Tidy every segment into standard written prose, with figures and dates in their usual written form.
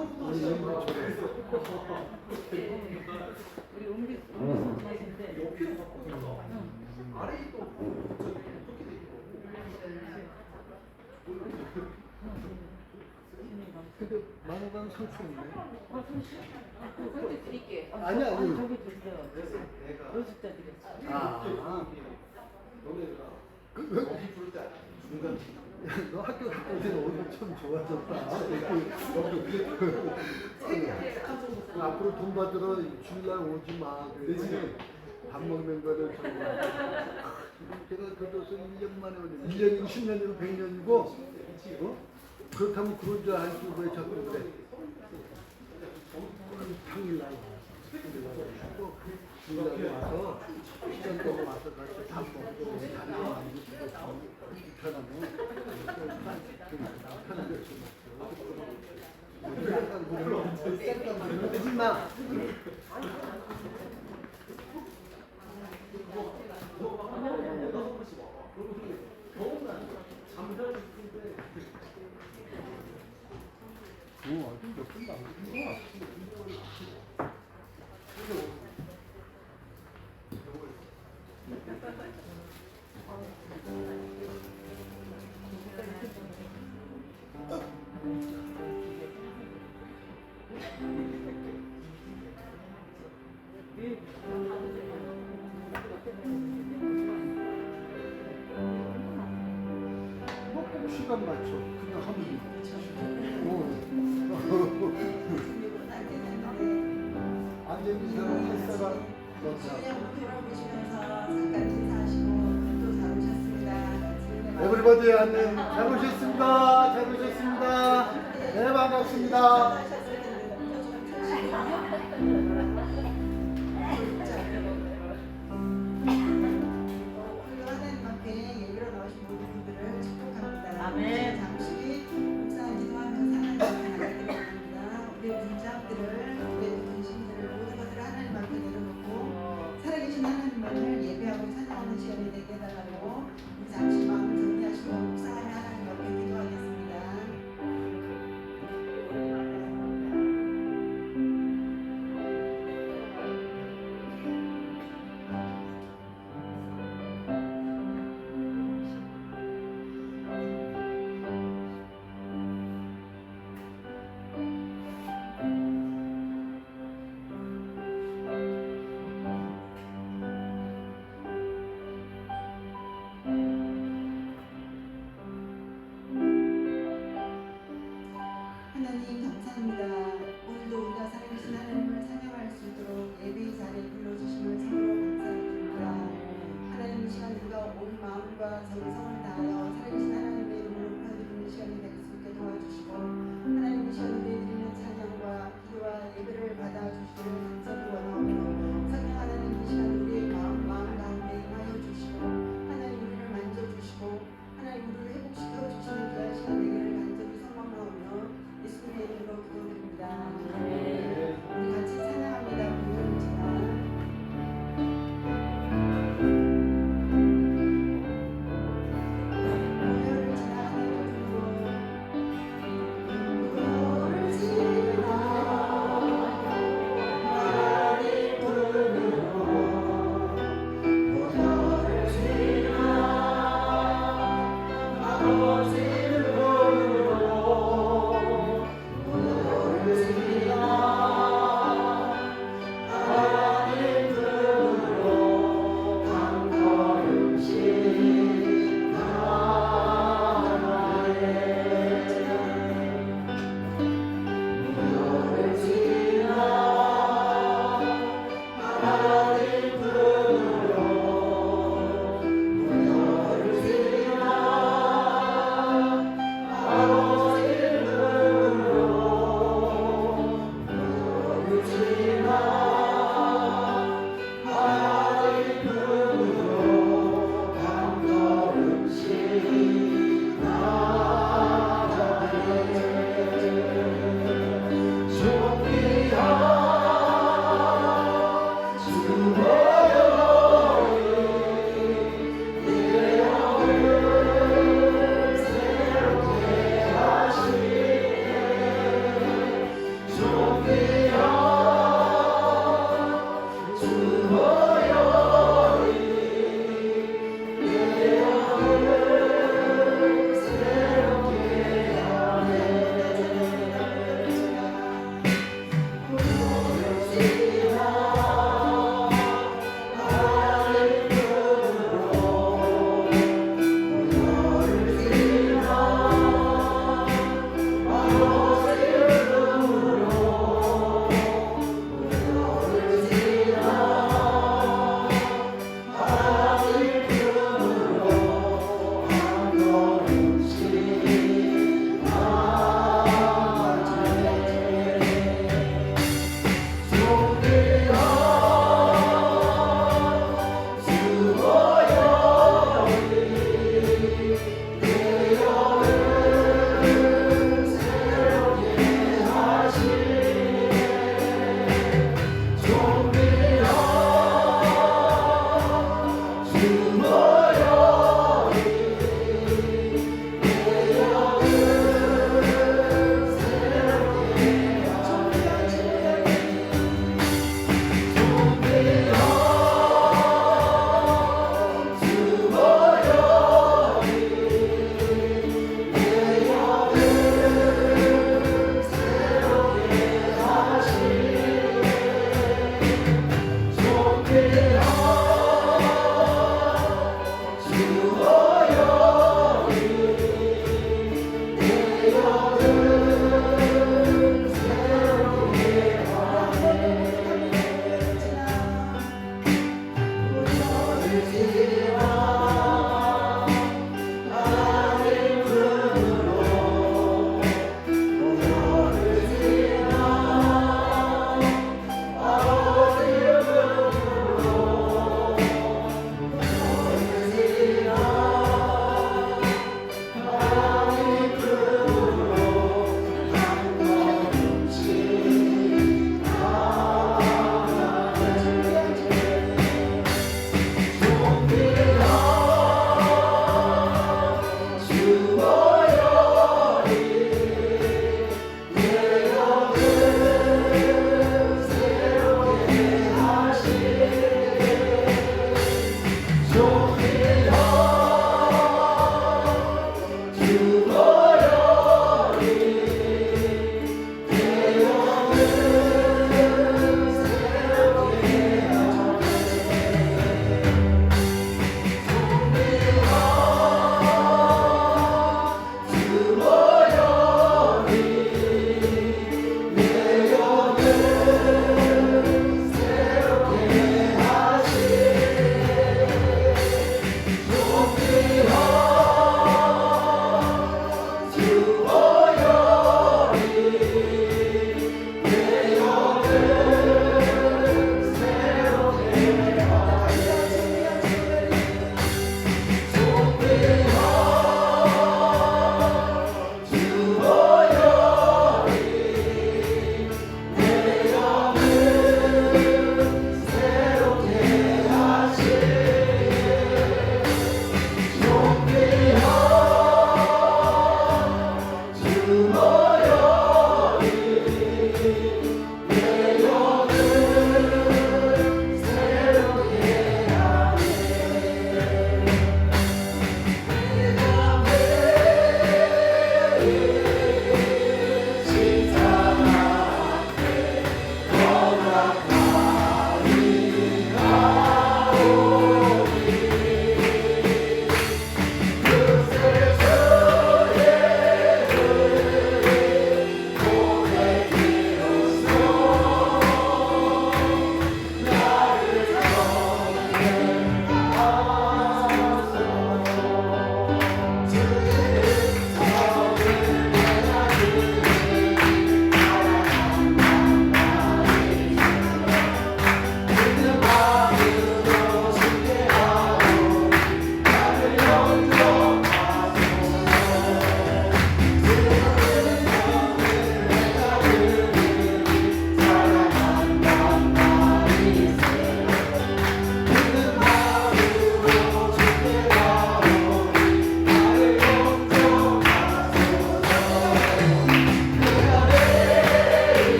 우리 연구처럼. 우리 은비 선생인데. 아래에 또 어떻게 돼 근데 만호강 상추인데. 그것도 드릴게. 아니, 아니. 저기 드세요. 여섯 자 드렸어. 아, 너네가 그, 어디 부를 때 중간 너 학교 갔을 때는 오늘 참 좋아졌다. 앞으로 돈 받으러 주일날 오지 마. 그랬지. 밥 먹는 거를 좀. 제가 그래서 1년 만에 오는 1년이고 10년이고 100년이고 어? 그렇다면 그런 줄 알고 왜 자꾸 그래. 평일날 쉬고 주일날 와서 시간 되고 와서 같이 밥 먹고 다리 만지고 불편하면 편하게 하지 마. 오, 아직 몇 분도 안 됐구나. 꼭 시간 맞춰. 그냥 하면 안전히 사람 할 사람 에브리바디 안녕. 잘 오셨습니다. 잘 오셨습니다. 네, 반갑습니다. 아멘. 잠시 묵상 기도하면서 하나님 바라드립니다. 우리의 문장들을, 우리의 근심들을 모든 것을 하나님 앞에 내려놓고 살아계신 하나님을 예배하고 찬양하는 시간이 되게 해달라고 우리 잠시 마음을 정리하시고 묵상하며 하나님 앞에 기도하겠습니다.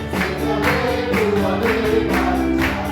생각의 무언을 감사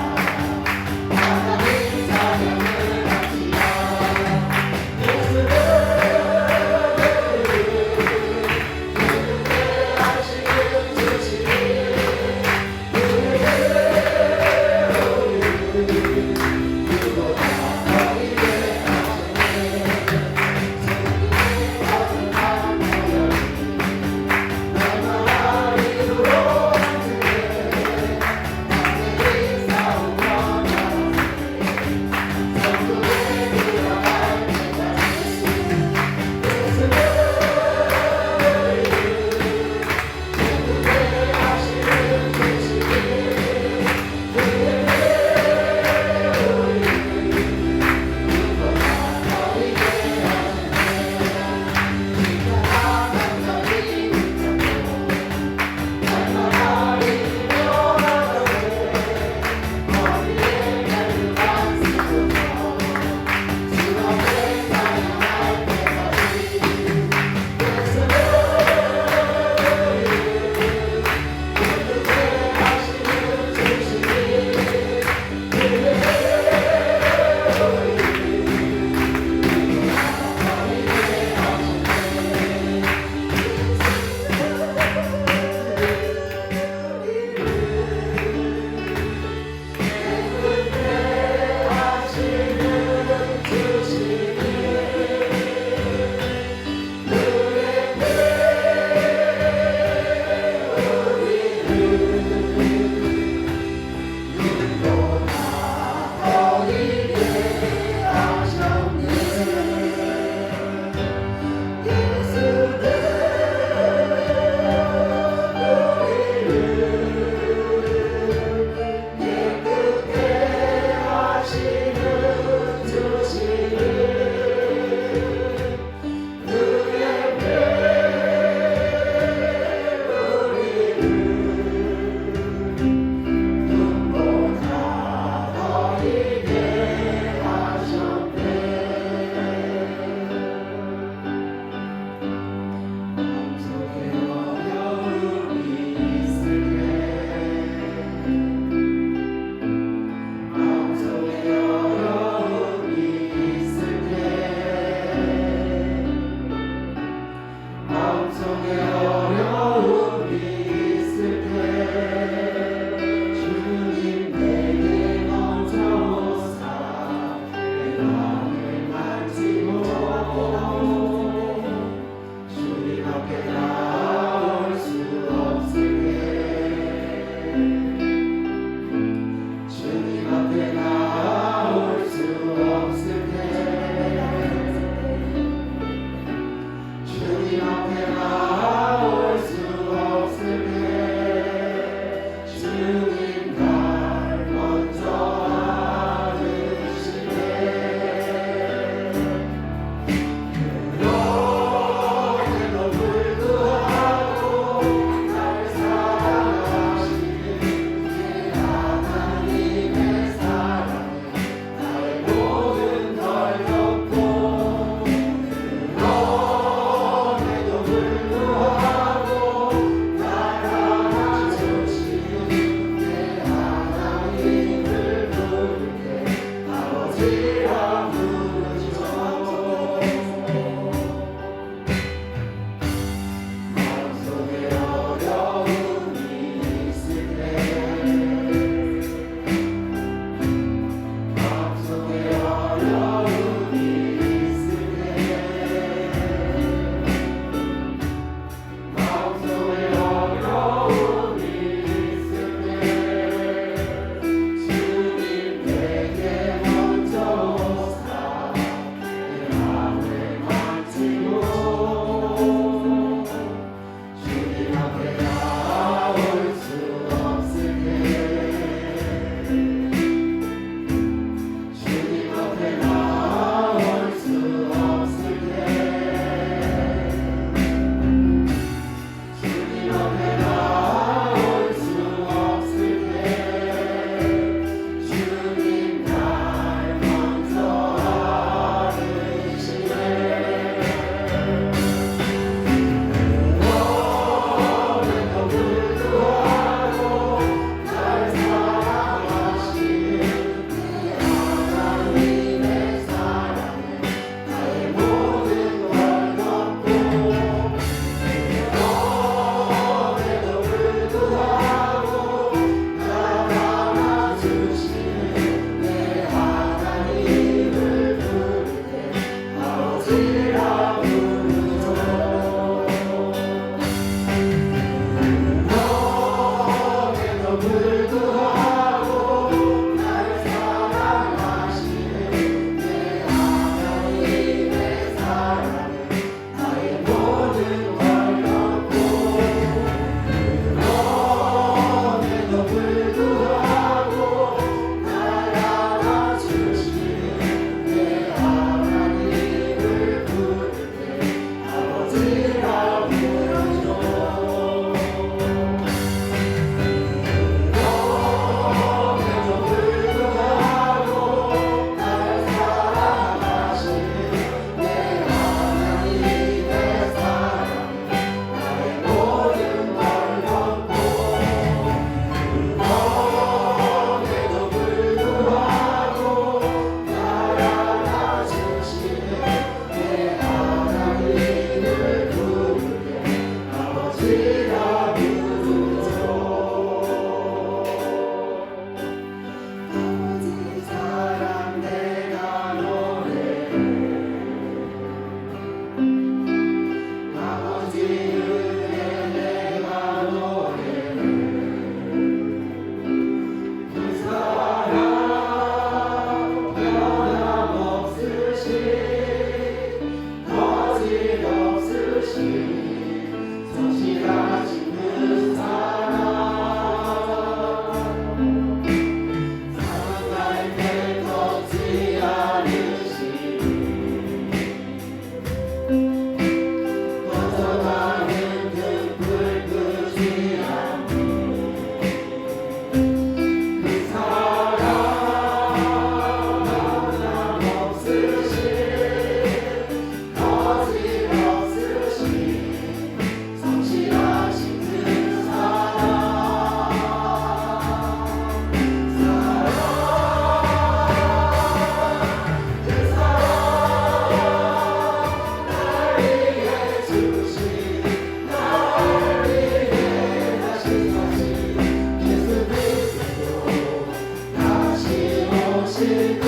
마음을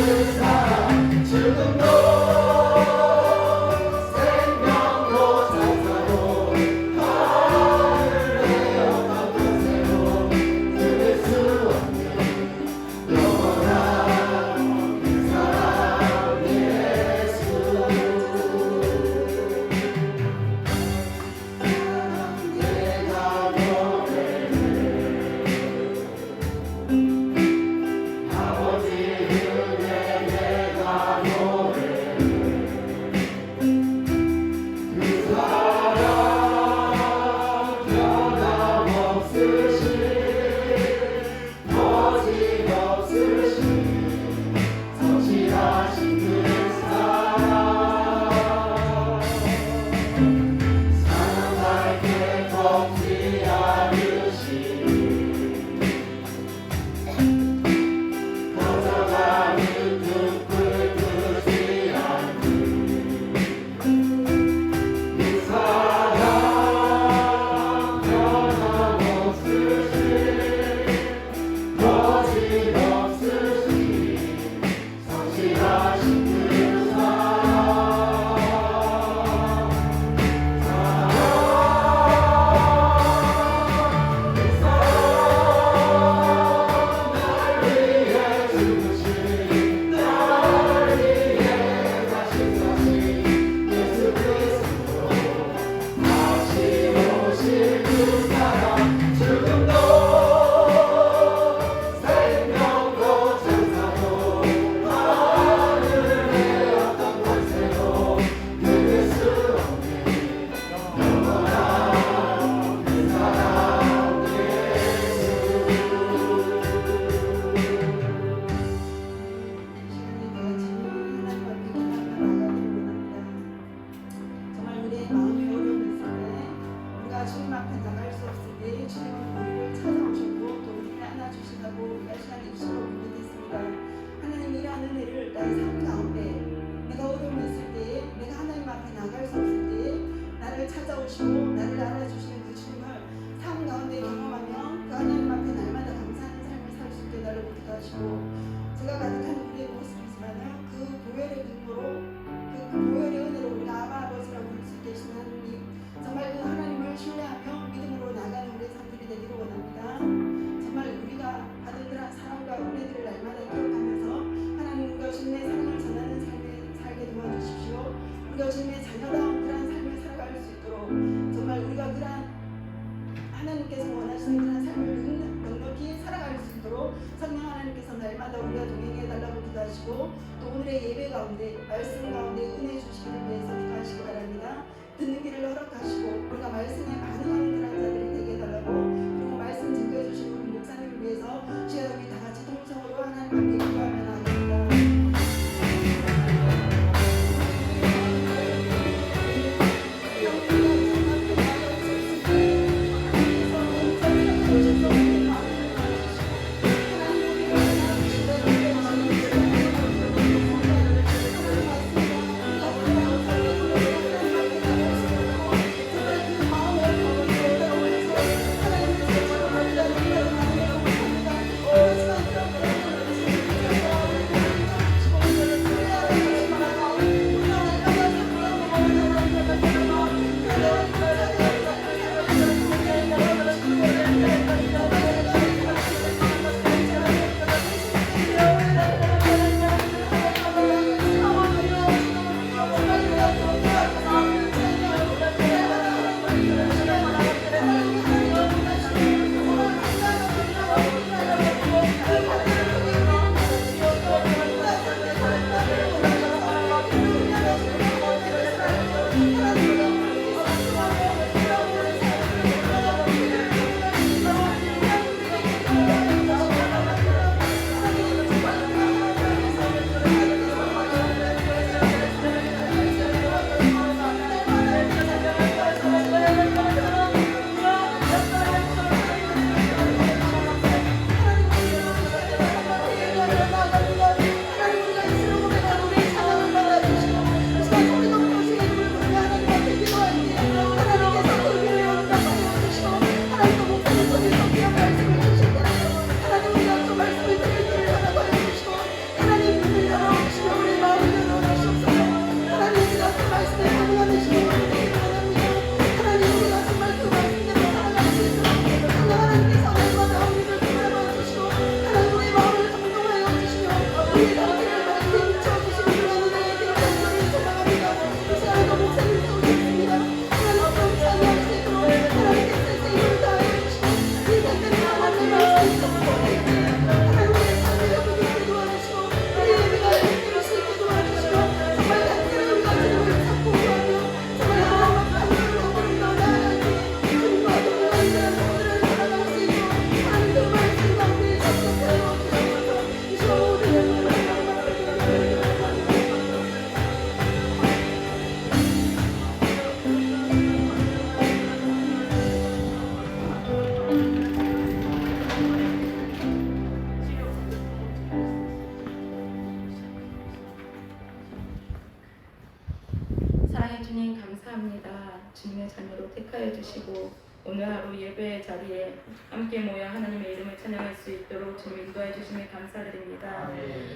귀한 주님 감사합니다. 주님의 자녀로 택하여 주시고 오늘 하루 예배 자리에 함께 모여 하나님의 이름을 찬양할 수 있도록 주님 인도해 주심에 감사드립니다.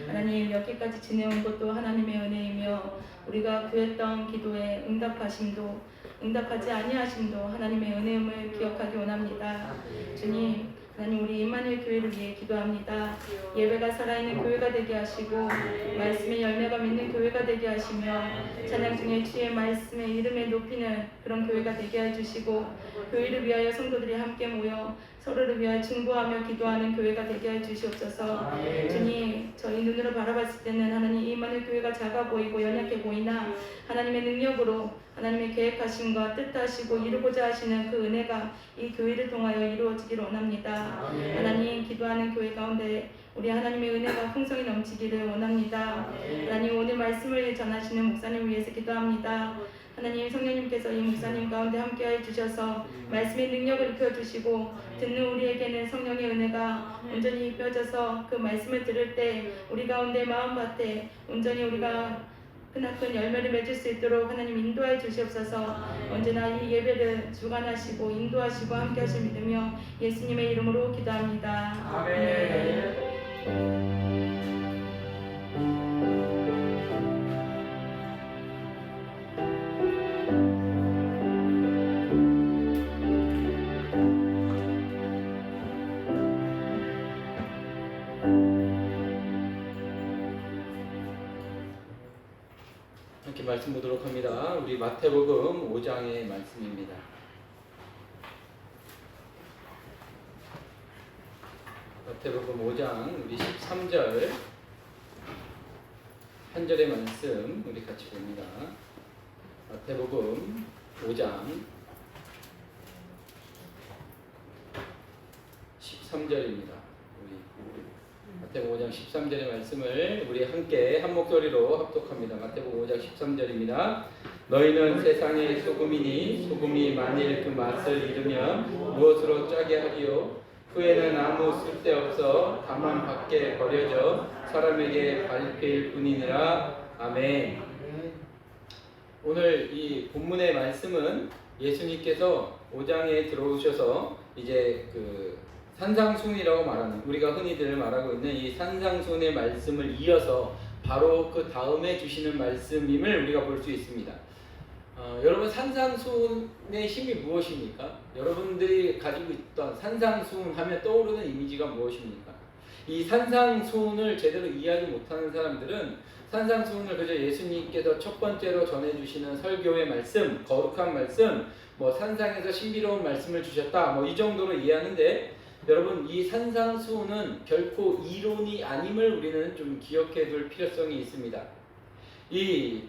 하나님 여기까지 지내온 것도 하나님의 은혜이며 우리가 구했던 기도에 응답하지 아니하심도 하나님의 은혜임을 기억하기 원합니다. 주님 하나님 우리 임마누엘 교회를 위해 기도합니다. 예배가 살아있는 교회가 되게 하시고 말씀의 열매가 맺는 교회가 되게 하시며 찬양 중에 주의 말씀의 이름에 높이는 그런 교회가 되게 해주시고 교회를 위하여 성도들이 함께 모여 서로를 위하여 중보하며 기도하는 교회가 되게 해주시옵소서. 주님 저희 눈으로 바라봤을 때는 하나님 임마누엘 교회가 작아 보이고 연약해 보이나 하나님의 능력으로 하나님의 계획하심과 뜻하시고 이루고자 하시는 그 은혜가 이 교회를 통하여 이루어지기를 원합니다. 하나님 기도하는 교회 가운데 우리 하나님의 은혜가 풍성히 넘치기를 원합니다. 하나님 오늘 말씀을 전하시는 목사님 위해서 기도합니다. 하나님 성령님께서 이 목사님 가운데 함께하여 주셔서 말씀의 능력을 입혀주시고 듣는 우리에게는 성령의 은혜가 온전히 입혀져서 그 말씀을 들을 때 우리 가운데 마음밭에 온전히 우리가 크나큰 열매를 맺을 수 있도록 하나님 인도하여 주시옵소서. 언제나 이 예배를 주관하시고 인도하시고 함께 하실 믿으며 예수님의 이름으로 기도합니다. 아멘. 함께 말씀 보도록 합니다. 우리 마태복음 5장의 말씀입니다. 마태복음 5장 우리 13절 한 절의 말씀 우리 같이 봅니다. 마태복음 5장 13절입니다. 마태복음 5장 13절의 말씀을 우리 함께 한 목소리로 합독합니다. 마태복음 5장 13절입니다. 너희는 세상의 소금이니 소금이 만일 그 맛을 잃으면 무엇으로 짜게 하리요? 후에는 아무 쓸데없어 다만 밖에 버려져 사람에게 밟힐 뿐이니라. 아멘. 오늘 이 본문의 말씀은 예수님께서 5장에 들어오셔서 이제 그 산상수훈이라고 말하는 우리가 흔히들 말하고 있는 이 산상수훈의 말씀을 이어서 바로 그 다음에 주시는 말씀임을 우리가 볼 수 있습니다. 여러분 산상수훈의 힘이 무엇입니까? 여러분들이 가지고 있던 산상수훈 하면 떠오르는 이미지가 무엇입니까? 이 산상수훈을 제대로 이해하지 못하는 사람들은 산상수훈을 그저 예수님께서 첫 번째로 전해주시는 설교의 말씀, 거룩한 말씀, 뭐 산상에서 신비로운 말씀을 주셨다, 뭐 이 정도로 이해하는데 여러분 이 산상수훈은 결코 이론이 아님을 우리는 좀 기억해 둘 필요성이 있습니다. 이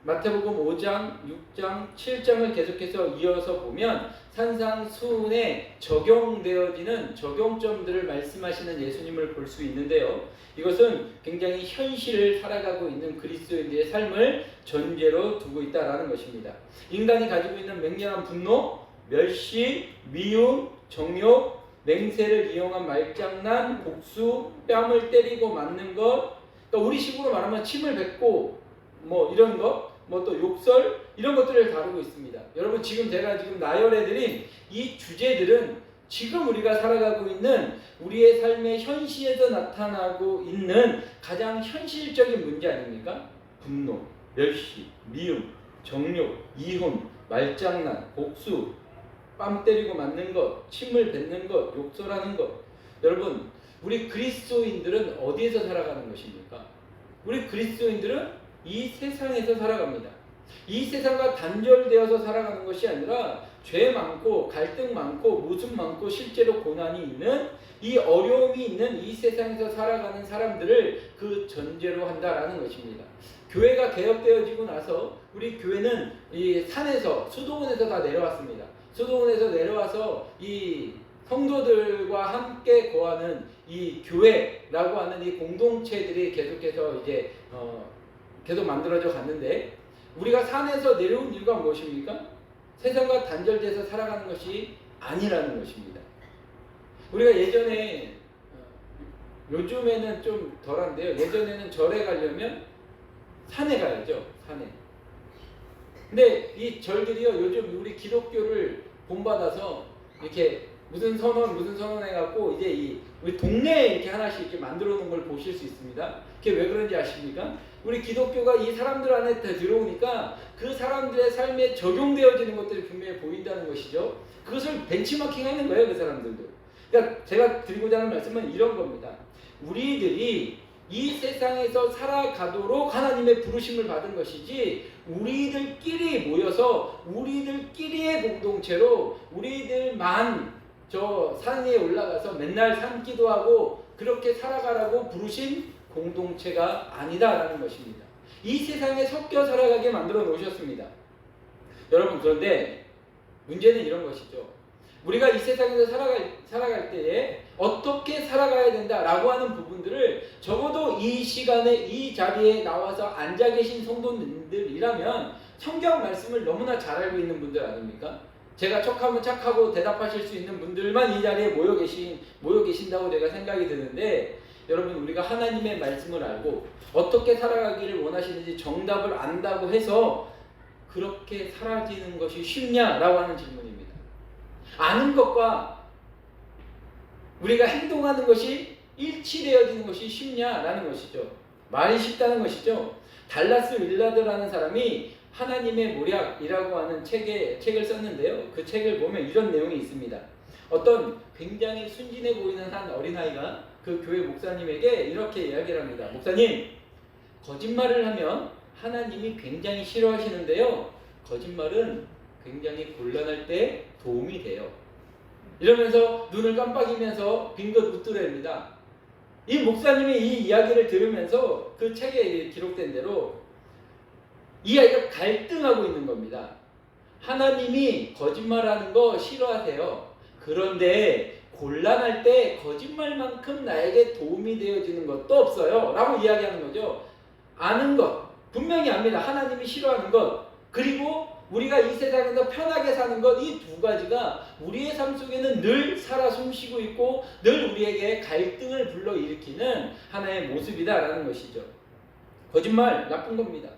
마태복음 5장, 6장, 7장을 계속해서 이어서 보면 산상수훈에 적용되어지는 적용점들을 말씀하시는 예수님을 볼 수 있는데요. 이것은 굉장히 현실을 살아가고 있는 그리스도인들의 삶을 전제로 두고 있다는 것입니다. 인간이 가지고 있는 맹렬한 분노, 멸시, 미움, 정욕, 맹세를 이용한 말장난, 복수, 뺨을 때리고 맞는 것, 또 우리식으로 말하면 침을 뱉고 뭐 이런 것, 뭐 또 욕설 이런 것들을 다루고 있습니다. 여러분 제가 지금 나열해드린 이 주제들은 지금 우리가 살아가고 있는 우리의 삶의 현실에서 나타나고 있는 가장 현실적인 문제 아닙니까? 분노, 멸시, 미움, 정욕, 이혼, 말장난, 복수, 뺨 때리고 맞는 것, 침을 뱉는 것, 욕설하는 것. 여러분 우리 그리스도인들은 어디에서 살아가는 것입니까? 우리 그리스도인들은 이 세상에서 살아갑니다. 이 세상과 단절되어서 살아가는 것이 아니라 죄 많고 갈등 많고 모순 많고 실제로 고난이 있는 이 어려움이 있는 이 세상에서 살아가는 사람들을 그 전제로 한다라는 것입니다. 교회가 개혁되어지고 나서 우리 교회는 이 산에서 수도원에서 다 내려왔습니다. 수도원에서 내려와서 이 성도들과 함께 거하는 이 교회라고 하는 이 공동체들이 계속해서 이제 계속 만들어져 갔는데 우리가 산에서 내려온 이유가 무엇입니까? 세상과 단절돼서 살아가는 것이 아니라는 것입니다. 우리가 예전에 요즘에는 좀 덜한데요. 예전에는 절에 가려면 산에 가야죠. 산에. 근데 이 절들이요, 요즘 우리 기독교를 본받아서 이렇게 무슨 선언 해갖고 이제 이 우리 동네에 이렇게 하나씩 이렇게 만들어 놓은 걸 보실 수 있습니다. 그게 왜 그런지 아십니까? 우리 기독교가 이 사람들 안에 들어오니까 그 사람들의 삶에 적용되어지는 것들이 분명히 보인다는 것이죠. 그것을 벤치마킹 하는 거예요, 그 사람들도. 그러니까 제가 드리고자 하는 말씀은 이런 겁니다. 우리들이 이 세상에서 살아가도록 하나님의 부르심을 받은 것이지, 우리들끼리 모여서 우리들끼리의 공동체로 우리들만 저 산 위에 올라가서 맨날 산기도 하고 그렇게 살아가라고 부르신 공동체가 아니다라는 것입니다. 이 세상에 섞여 살아가게 만들어 놓으셨습니다. 여러분, 그런데 문제는 이런 것이죠. 우리가 이 세상에서 살아갈 때에 어떻게 살아가야 된다라고 하는 부분들을 적어도 이 시간에 이 자리에 나와서 앉아 계신 성도님들이라면 성경 말씀을 너무나 잘 알고 있는 분들 아닙니까? 제가 척하면 착하고 대답하실 수 있는 분들만 이 자리에 모여 계신다고 제가 생각이 드는데, 여러분, 우리가 하나님의 말씀을 알고 어떻게 살아가기를 원하시는지 정답을 안다고 해서 그렇게 사라지는 것이 쉽냐라고 하는 질문입니다. 아는 것과 우리가 행동하는 것이 일치되어지는 것이 쉽냐라는 것이죠. 말이 쉽다는 것이죠. 달라스 윌라드라는 사람이 하나님의 모략이라고 하는 책을 썼는데요. 그 책을 보면 이런 내용이 있습니다. 어떤 굉장히 순진해 보이는 한 어린아이가 그 교회 목사님에게 이렇게 이야기를 합니다. 목사님, 거짓말을 하면 하나님이 굉장히 싫어하시는데요, 거짓말은 굉장히 곤란할 때 도움이 돼요. 이러면서 눈을 깜빡이면서 빙긋 웃더랍니다. 이 목사님이 이 이야기를 들으면서 그 책에 기록된 대로 이 아이가 갈등하고 있는 겁니다. 하나님이 거짓말하는 거 싫어하세요. 그런데 곤란할 때 거짓말만큼 나에게 도움이 되어지는 것도 없어요 라고 이야기하는 거죠. 아는 것, 분명히 압니다. 하나님이 싫어하는 것, 그리고 우리가 이 세상에서 편하게 사는 것, 이 두 가지가 우리의 삶 속에는 늘 살아 숨쉬고 있고 늘 우리에게 갈등을 불러일으키는 하나의 모습이다라는 것이죠. 거짓말 나쁜 겁니다.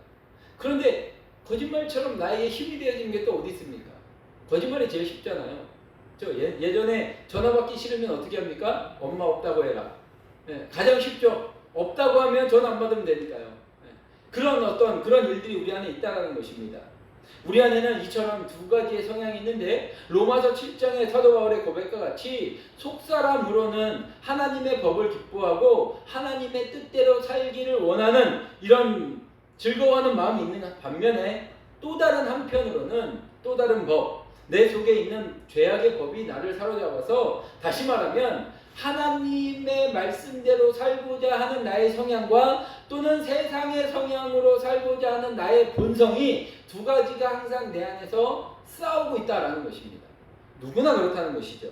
그런데 거짓말처럼 나에게 힘이 되어지는 게 또 어디 있습니까? 거짓말이 제일 쉽잖아요. 예전에 전화 받기 싫으면 어떻게 합니까? 엄마 없다고 해라. 네, 가장 쉽죠. 없다고 하면 전화 안 받으면 되니까요. 네, 그런 일들이 우리 안에 있다는 것입니다. 우리 안에는 이처럼 두 가지의 성향이 있는데, 로마서 7장의 사도 바울의 고백과 같이 속사람으로는 하나님의 법을 기뻐하고 하나님의 뜻대로 살기를 원하는 이런 즐거워하는 마음이 있는 반면에, 또 다른 한편으로는 또 다른 법, 내 속에 있는 죄악의 법이 나를 사로잡아서, 다시 말하면 하나님의 말씀대로 살고자 하는 나의 성향과 또는 세상의 성향으로 살고자 하는 나의 본성이 두 가지가 항상 내 안에서 싸우고 있다라는 것입니다. 누구나 그렇다는 것이죠.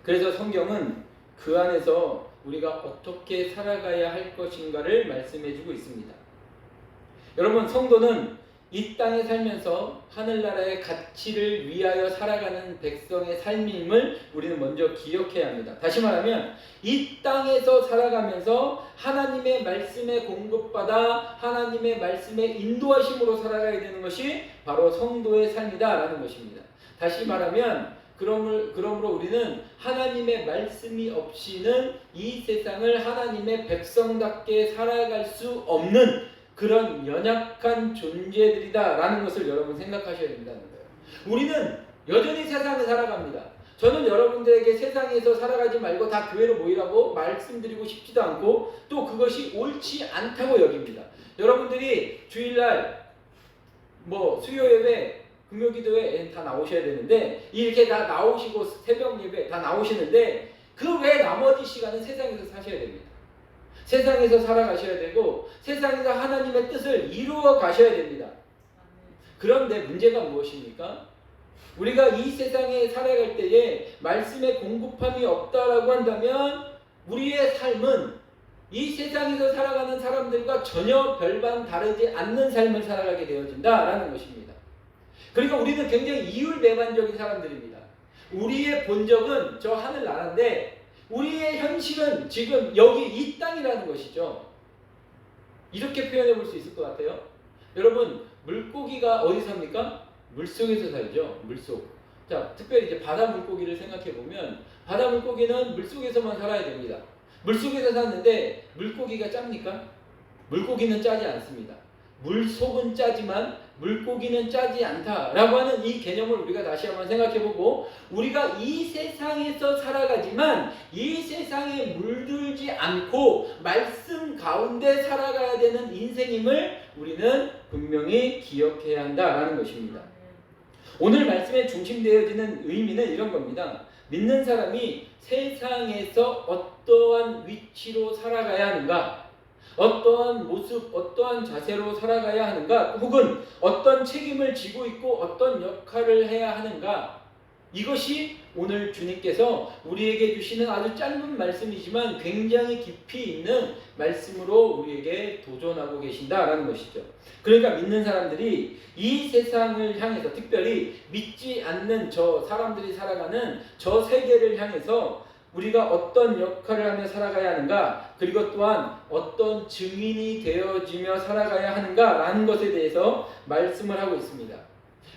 그래서 성경은 그 안에서 우리가 어떻게 살아가야 할 것인가를 말씀해주고 있습니다. 여러분, 성도는 이 땅에 살면서 하늘나라의 가치를 위하여 살아가는 백성의 삶임을 우리는 먼저 기억해야 합니다. 다시 말하면 이 땅에서 살아가면서 하나님의 말씀에 공급받아 하나님의 말씀의 인도하심으로 살아가야 되는 것이 바로 성도의 삶이다라는 것입니다. 다시 말하면 그러므로 우리는 하나님의 말씀이 없이는 이 세상을 하나님의 백성답게 살아갈 수 없는 그런 연약한 존재들이다라는 것을 여러분 생각하셔야 된다는 거예요. 우리는 여전히 세상에 살아갑니다. 저는 여러분들에게 세상에서 살아가지 말고 다 교회로 모이라고 말씀드리고 싶지도 않고 또 그것이 옳지 않다고 여깁니다. 여러분들이 주일날 수요 예배, 금요기도회 다 나오셔야 되는데, 이렇게 다 나오시고 새벽 예배 다 나오시는데 그 외 나머지 시간은 세상에서 사셔야 됩니다. 세상에서 살아가셔야 되고 세상에서 하나님의 뜻을 이루어 가셔야 됩니다. 그런데 문제가 무엇입니까? 우리가 이 세상에 살아갈 때에 말씀의 공급함이 없다라고 한다면 우리의 삶은 이 세상에서 살아가는 사람들과 전혀 별반 다르지 않는 삶을 살아가게 되어진다라는 것입니다. 그러니까 우리는 굉장히 이율배반적인 사람들입니다. 우리의 본적은 저 하늘나라인데 우리의 현실은 지금 여기 이 땅이라는 것이죠. 이렇게 표현해 볼 수 있을 것 같아요. 여러분, 물고기가 어디 삽니까? 물속에서 살죠. 물속. 자, 특별히 이제 바다 물고기를 생각해 보면 바다 물고기는 물속에서만 살아야 됩니다. 물속에서 사는데 물고기가 짭니까? 물고기는 짜지 않습니다. 물속은 짜지만 물고기는 짜지 않다라고 하는 이 개념을 우리가 다시 한번 생각해보고, 우리가 이 세상에서 살아가지만 이 세상에 물들지 않고 말씀 가운데 살아가야 되는 인생임을 우리는 분명히 기억해야 한다라는 것입니다. 오늘 말씀에 중심되어지는 의미는 이런 겁니다. 믿는 사람이 세상에서 어떠한 위치로 살아가야 하는가, 어떠한 모습, 어떠한 자세로 살아가야 하는가, 혹은 어떤 책임을 지고 있고 어떤 역할을 해야 하는가, 이것이 오늘 주님께서 우리에게 주시는 아주 짧은 말씀이지만 굉장히 깊이 있는 말씀으로 우리에게 도전하고 계신다라는 것이죠. 그러니까 믿는 사람들이 이 세상을 향해서, 특별히 믿지 않는 저 사람들이 살아가는 저 세계를 향해서 우리가 어떤 역할을 하며 살아가야 하는가, 그리고 또한 어떤 증인이 되어지며 살아가야 하는가라는 것에 대해서 말씀을 하고 있습니다.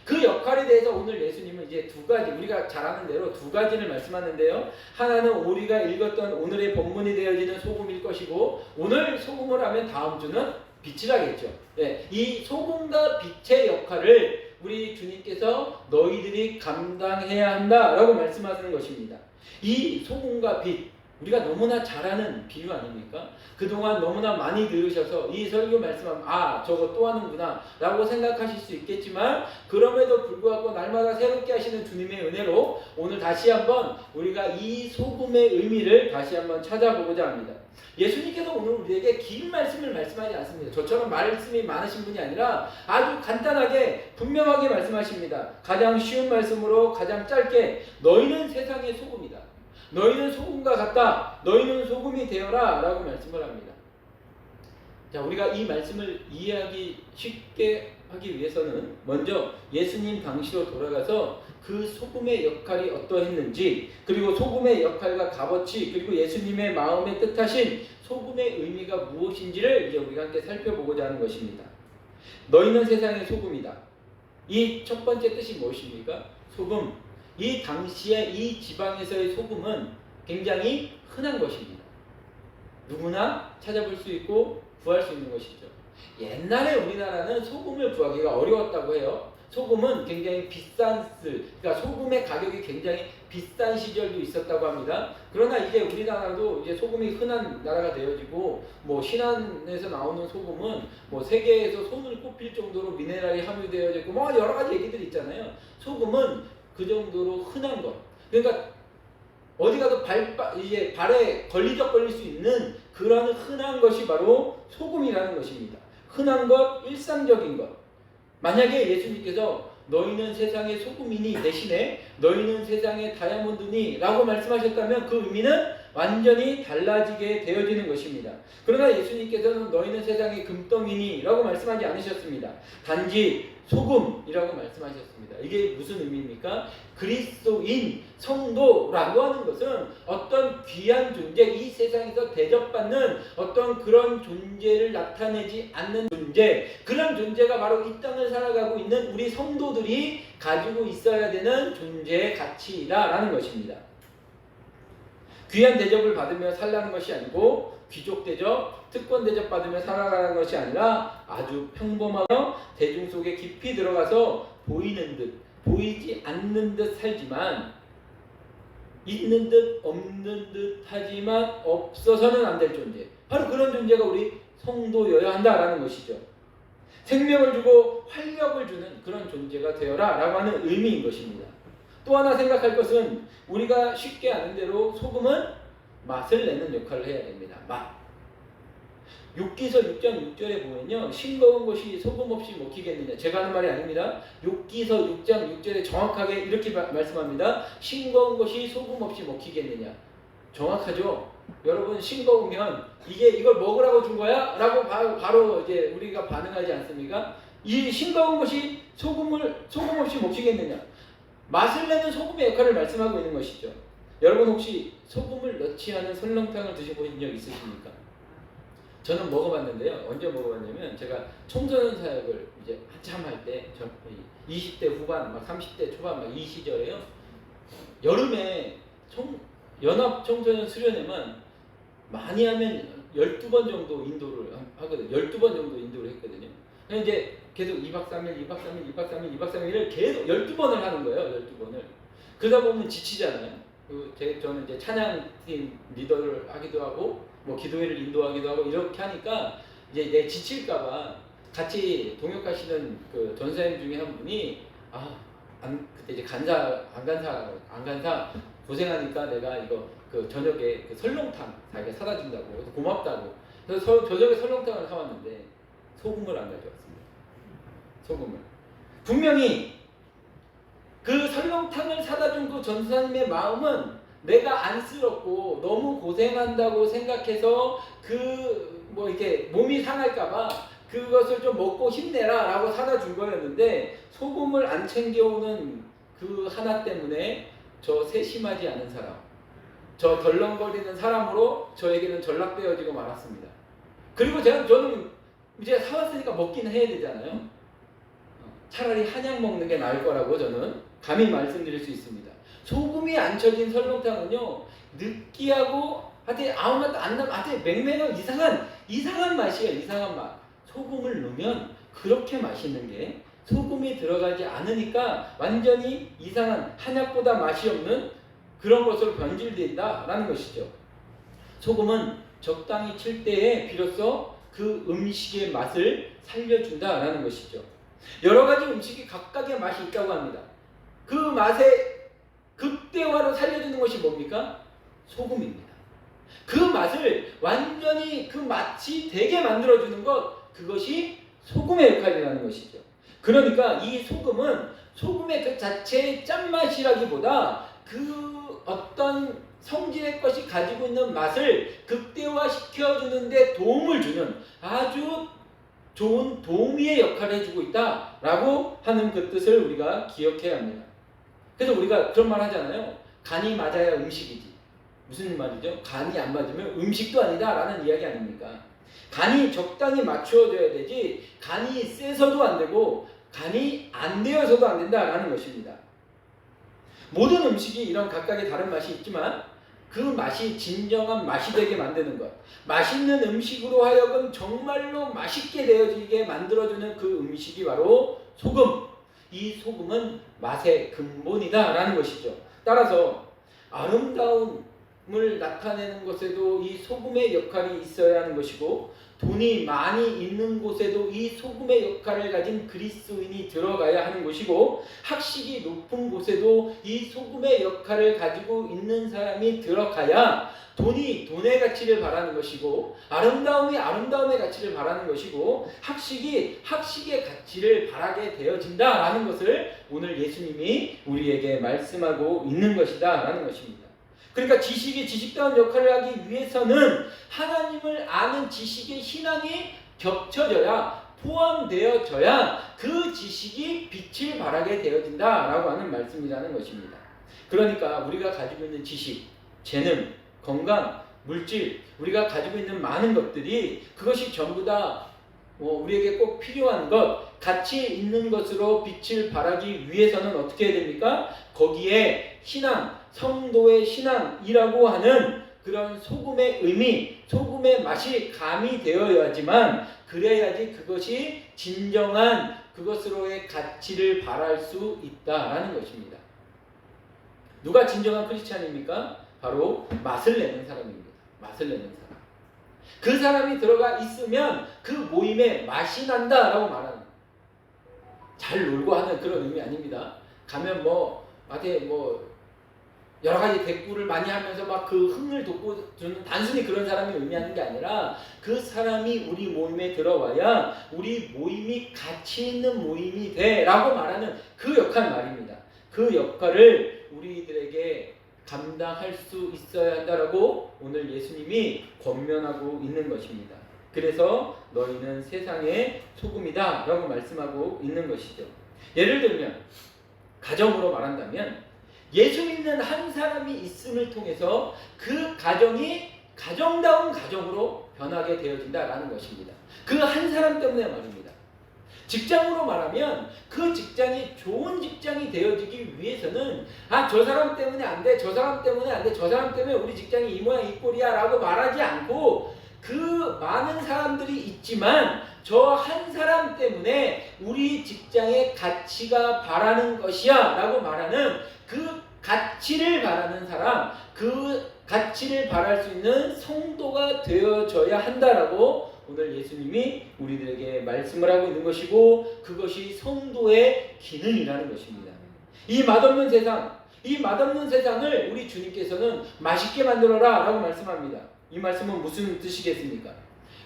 그 역할에 대해서 오늘 예수님은 이제 두 가지, 우리가 잘 아는 대로 두 가지를 말씀하는데요. 하나는 우리가 읽었던 오늘의 본문이 되어지는 소금일 것이고, 오늘 소금을 하면 다음 주는 빛이라겠죠. 네, 이 소금과 빛의 역할을 우리 주님께서 너희들이 감당해야 한다라고 말씀하시는 것입니다. 이 소금과 빛, 우리가 너무나 잘 아는 비유 아닙니까? 그동안 너무나 많이 들으셔서 이 설교 말씀하면 아, 저거 또 하는구나 라고 생각하실 수 있겠지만, 그럼에도 불구하고 날마다 새롭게 하시는 주님의 은혜로 오늘 다시 한번 우리가 이 소금의 의미를 다시 한번 찾아보고자 합니다. 예수님께서 오늘 우리에게 긴 말씀을 말씀하지 않습니다. 저처럼 말씀이 많으신 분이 아니라 아주 간단하게 분명하게 말씀하십니다. 가장 쉬운 말씀으로 가장 짧게, 너희는 세상의 소금이다. 너희는 소금과 같다. 너희는 소금이 되어라 라고 말씀을 합니다. 자, 우리가 이 말씀을 이해하기 쉽게 하기 위해서는 먼저 예수님 당시로 돌아가서 그 소금의 역할이 어떠했는지, 그리고 소금의 역할과 값어치, 그리고 예수님의 마음에 뜻하신 소금의 의미가 무엇인지를 이제 우리가 함께 살펴보고자 하는 것입니다. 너희는 세상의 소금이다. 이 첫 번째 뜻이 무엇입니까? 소금. 이 당시에 이 지방에서의 소금은 굉장히 흔한 것입니다. 누구나 찾아볼 수 있고 구할 수 있는 것이죠. 옛날에 우리나라는 소금을 구하기가 어려웠다고 해요. 소금은 굉장히 비싼 그러니까 소금의 가격이 굉장히 비싼 시절도 있었다고 합니다. 그러나 이제 우리나라도 이제 소금이 흔한 나라가 되어지고, 뭐 신안에서 나오는 소금은 뭐 세계에서 손을 꼽힐 정도로 미네랄이 함유되어져 있고, 뭐 여러 가지 얘기들이 있잖아요. 소금은 그 정도로 흔한 것. 그러니까 어디 가도 이제 발에 걸릴 수 있는 그런 흔한 것이 바로 소금이라는 것입니다. 흔한 것, 일상적인 것. 만약에 예수님께서 너희는 세상의 소금이니 대신에 너희는 세상의 다이아몬드니 라고 말씀하셨다면 그 의미는 완전히 달라지게 되어지는 것입니다. 그러나 예수님께서는 너희는 세상의 금덩이니 라고 말씀하지 않으셨습니다. 단지 소금이라고 말씀하셨습니다. 이게 무슨 의미입니까? 그리스도인, 성도라고 하는 것은 어떤 귀한 존재, 이 세상에서 대접받는 어떤 그런 존재를 나타내지 않는 존재, 그런 존재가 바로 이 땅을 살아가고 있는 우리 성도들이 가지고 있어야 되는 존재의 가치라는 것입니다. 귀한 대접을 받으며 살라는 것이 아니고, 귀족 대접, 특권 대접 받으며 살아가는 것이 아니라 아주 평범하며 대중 속에 깊이 들어가서 보이는 듯 보이지 않는 듯 살지만, 있는 듯 없는 듯 하지만 없어서는 안 될 존재, 바로 그런 존재가 우리 성도여야 한다라는 것이죠. 생명을 주고 활력을 주는 그런 존재가 되어라 라고 하는 의미인 것입니다. 또 하나 생각할 것은, 우리가 쉽게 아는 대로 소금은 맛을 내는 역할을 해야 됩니다. 맛. 욥기서 6장 6절에 보면요, 싱거운 것이 소금 없이 먹히겠느냐. 제가 하는 말이 아닙니다. 욥기서 6장 6절에 정확하게 이렇게 말씀합니다. 싱거운 것이 소금 없이 먹히겠느냐. 정확하죠? 여러분, 싱거우면 이걸 먹으라고 준 거야? 라고 바로 이제 우리가 반응하지 않습니까? 이 싱거운 것이 소금 없이 먹히겠느냐. 맛을 내는 소금의 역할을 말씀하고 있는 것이죠. 여러분, 혹시 소금을 넣지 않은 설렁탕을 드셔보신 적 있으십니까? 저는 먹어봤는데요. 언제 먹어봤냐면 제가 청소년 사역을 이제 한참 할 때 20대 후반, 막 30대 초반 막 이 시절에요. 여름에 연합 청소년 수련회만 많이 하면 12번 정도 인도를 하거든요. 12번 정도 인도를 했거든요. 그래서 이제 계속 2박 3일, 2박 3일, 2박 3일, 2박 3일을 계속 12번을 하는 거예요. 12번을. 그러다 보면 지치잖아요. 저는 이제 찬양팀 리더를 하기도 하고 뭐 기도회를 인도하기도 하고 이렇게 하니까 이제 내 지칠까봐 같이 동역하시는 그 전사님 중에 한 분이 그때 이제 안 간사 고생하니까 내가 이거 그 저녁에 그 설렁탕 자기가 사다 준다고 그래서 고맙다고 그래서 저녁에 설렁탕을 사왔는데 소금을 안 가져왔습니다. 소금을 분명히 그 설렁탕을 사다 준 그 전사님의 마음은 내가 안쓰럽고 너무 고생한다고 생각해서 뭐 이렇게 몸이 상할까봐 그것을 좀 먹고 힘내라 라고 사다 준 거였는데 소금을 안 챙겨오는 그 하나 때문에 저 세심하지 않은 사람, 저 덜렁거리는 사람으로 저에게는 전락되어지고 말았습니다. 그리고 저는 이제 사왔으니까 먹기는 해야 되잖아요. 차라리 한약 먹는 게 나을 거라고 저는 감히 말씀드릴 수 있습니다. 소금이 안 쳐진 설렁탕은요 느끼하고 하여튼 아무 맛도 안 나면 하여튼 맹맹한 이상한 맛이에요. 이상한 맛. 소금을 넣으면 그렇게 맛있는 게 소금이 들어가지 않으니까 완전히 이상한 한약보다 맛이 없는 그런 것으로 변질된다라는 것이죠. 소금은 적당히 칠 때에 비로소 그 음식의 맛을 살려준다라는 것이죠. 여러 가지 음식이 각각의 맛이 있다고 합니다. 그 맛의 극대화로 살려주는 것이 뭡니까? 소금입니다. 그 맛을 완전히 그 맛이 되게 만들어주는 것, 그것이 소금의 역할이라는 것이죠. 그러니까 이 소금은 소금의 그 자체의 짠맛이라기보다 그 어떤 성질의 것이 가지고 있는 맛을 극대화시켜주는 데 도움을 주는 아주 좋은 도우미의 역할을 해주고 있다라고 하는 그 뜻을 우리가 기억해야 합니다. 그래서 우리가 그런 말 하잖아요. 간이 맞아야 음식이지. 무슨 말이죠? 간이 안 맞으면 음식도 아니다 라는 이야기 아닙니까? 간이 적당히 맞추어져야 되지 간이 세서도 안 되고 간이 안 되어서도 안 된다라는 것입니다. 모든 음식이 이런 각각의 다른 맛이 있지만 그 맛이 진정한 맛이 되게 만드는 것, 맛있는 음식으로 하여금 정말로 맛있게 되어지게 만들어주는 그 음식이 바로 소금. 이 소금은 맛의 근본이다 라는 것이죠. 따라서 아름다움을 나타내는 것에도 이 소금의 역할이 있어야 하는 것이고 돈이 많이 있는 곳에도 이 소금의 역할을 가진 그리스도인이 들어가야 하는 것이고 학식이 높은 곳에도 이 소금의 역할을 가지고 있는 사람이 들어가야 돈이 돈의 가치를 바라는 것이고 아름다움이 아름다움의 가치를 바라는 것이고 학식이 학식의 가치를 바라게 되어진다라는 것을 오늘 예수님이 우리에게 말씀하고 있는 것이다 라는 것입니다. 그러니까 지식이 지식다운 역할을 하기 위해서는 하나님을 아는 지식의 신앙이 겹쳐져야 포함되어져야 그 지식이 빛을 발하게 되어진다라고 하는 말씀이라는 것입니다. 그러니까 우리가 가지고 있는 지식, 재능, 건강, 물질, 우리가 가지고 있는 많은 것들이 그것이 전부 다 우리에게 꼭 필요한 것, 가치 있는 것으로 빛을 발하기 위해서는 어떻게 해야 됩니까? 거기에 신앙, 성도의 신앙이라고 하는 그런 소금의 의미, 소금의 맛이 가미되어야지만 그래야지 그것이 진정한 그것으로의 가치를 발할 수 있다라는 것입니다. 누가 진정한 크리스찬입니까? 바로 맛을 내는 사람입니다. 맛을 내는 사람. 그 사람이 들어가 있으면 그 모임에 맛이 난다라고 말하는 거예요. 잘 놀고 하는 그런 의미 아닙니다. 가면 여러 가지 대꾸를 많이 하면서 막 그 흥을 돋구주는 단순히 그런 사람이 의미하는 게 아니라 그 사람이 우리 모임에 들어와야 우리 모임이 가치 있는 모임이 돼라고 말하는 그 역할 말입니다. 그 역할을 우리들에게 감당할 수 있어야 한다라고 오늘 예수님이 권면하고 있는 것입니다. 그래서 너희는 세상의 소금이다 라고 말씀하고 있는 것이죠. 예를 들면 가정으로 말한다면 예수 믿는 한 사람이 있음을 통해서 그 가정이 가정다운 가정으로 변하게 되어진다라는 것입니다. 그 한 사람 때문에 말입니다. 직장으로 말하면 그 직장이 좋은 직장이 되어지기 위해서는 저 사람 때문에 안 돼, 저 사람 때문에 안 돼, 저 사람 때문에 우리 직장이 이 모양 이 꼴이야 라고 말하지 않고 그 많은 사람들이 있지만 저 한 사람 때문에 우리 직장의 가치가 바라는 것이야 라고 말하는 그 가치를 바라는 사람, 그 가치를 바랄 수 있는 성도가 되어져야 한다라고 오늘 예수님이 우리들에게 말씀을 하고 있는 것이고, 그것이 성도의 기능이라는 것입니다. 이 맛없는 세상을 우리 주님께서는 맛있게 만들어라 라고 말씀합니다. 이 말씀은 무슨 뜻이겠습니까?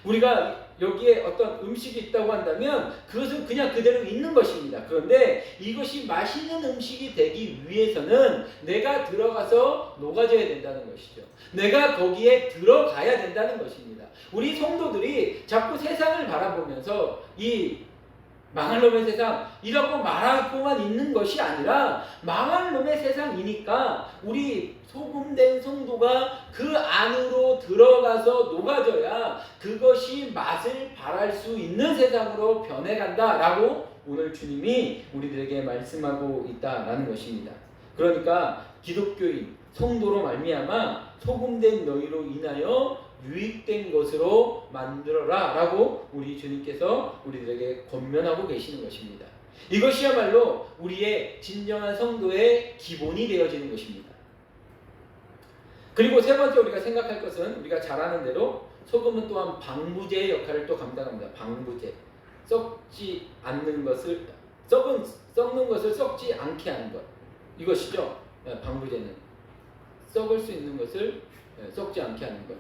우리가 여기에 어떤 음식이 있다고 한다면 그것은 그냥 그대로 있는 것입니다. 그런데 이것이 맛있는 음식이 되기 위해서는 내가 들어가서 녹아져야 된다는 것이죠. 내가 거기에 들어가야 된다는 것입니다. 우리 성도들이 자꾸 세상을 바라보면서 이 망할 놈의 세상이라고 말하고만 있는 것이 아니라 망할 놈의 세상이니까 우리 소금된 성도가 그 안으로 들어가서 녹아져야 그것이 맛을 발할 수 있는 세상으로 변해간다라고 오늘 주님이 우리들에게 말씀하고 있다라는 것입니다. 그러니까 기독교인 성도로 말미암아 소금된 너희로 인하여 유익된 것으로 만들어라 라고 우리 주님께서 우리들에게 권면하고 계시는 것입니다. 이것이야말로 우리의 진정한 성도의 기본이 되어지는 것입니다. 그리고 세 번째 우리가 생각할 것은, 우리가 잘 아는 대로 소금은 또한 방부제의 역할을 또 감당합니다. 방부제. 썩지 않는 것을, 썩는 것을 썩지 않게 하는 것. 이것이죠. 방부제는. 썩을 수 있는 것을 썩지 않게 하는 것.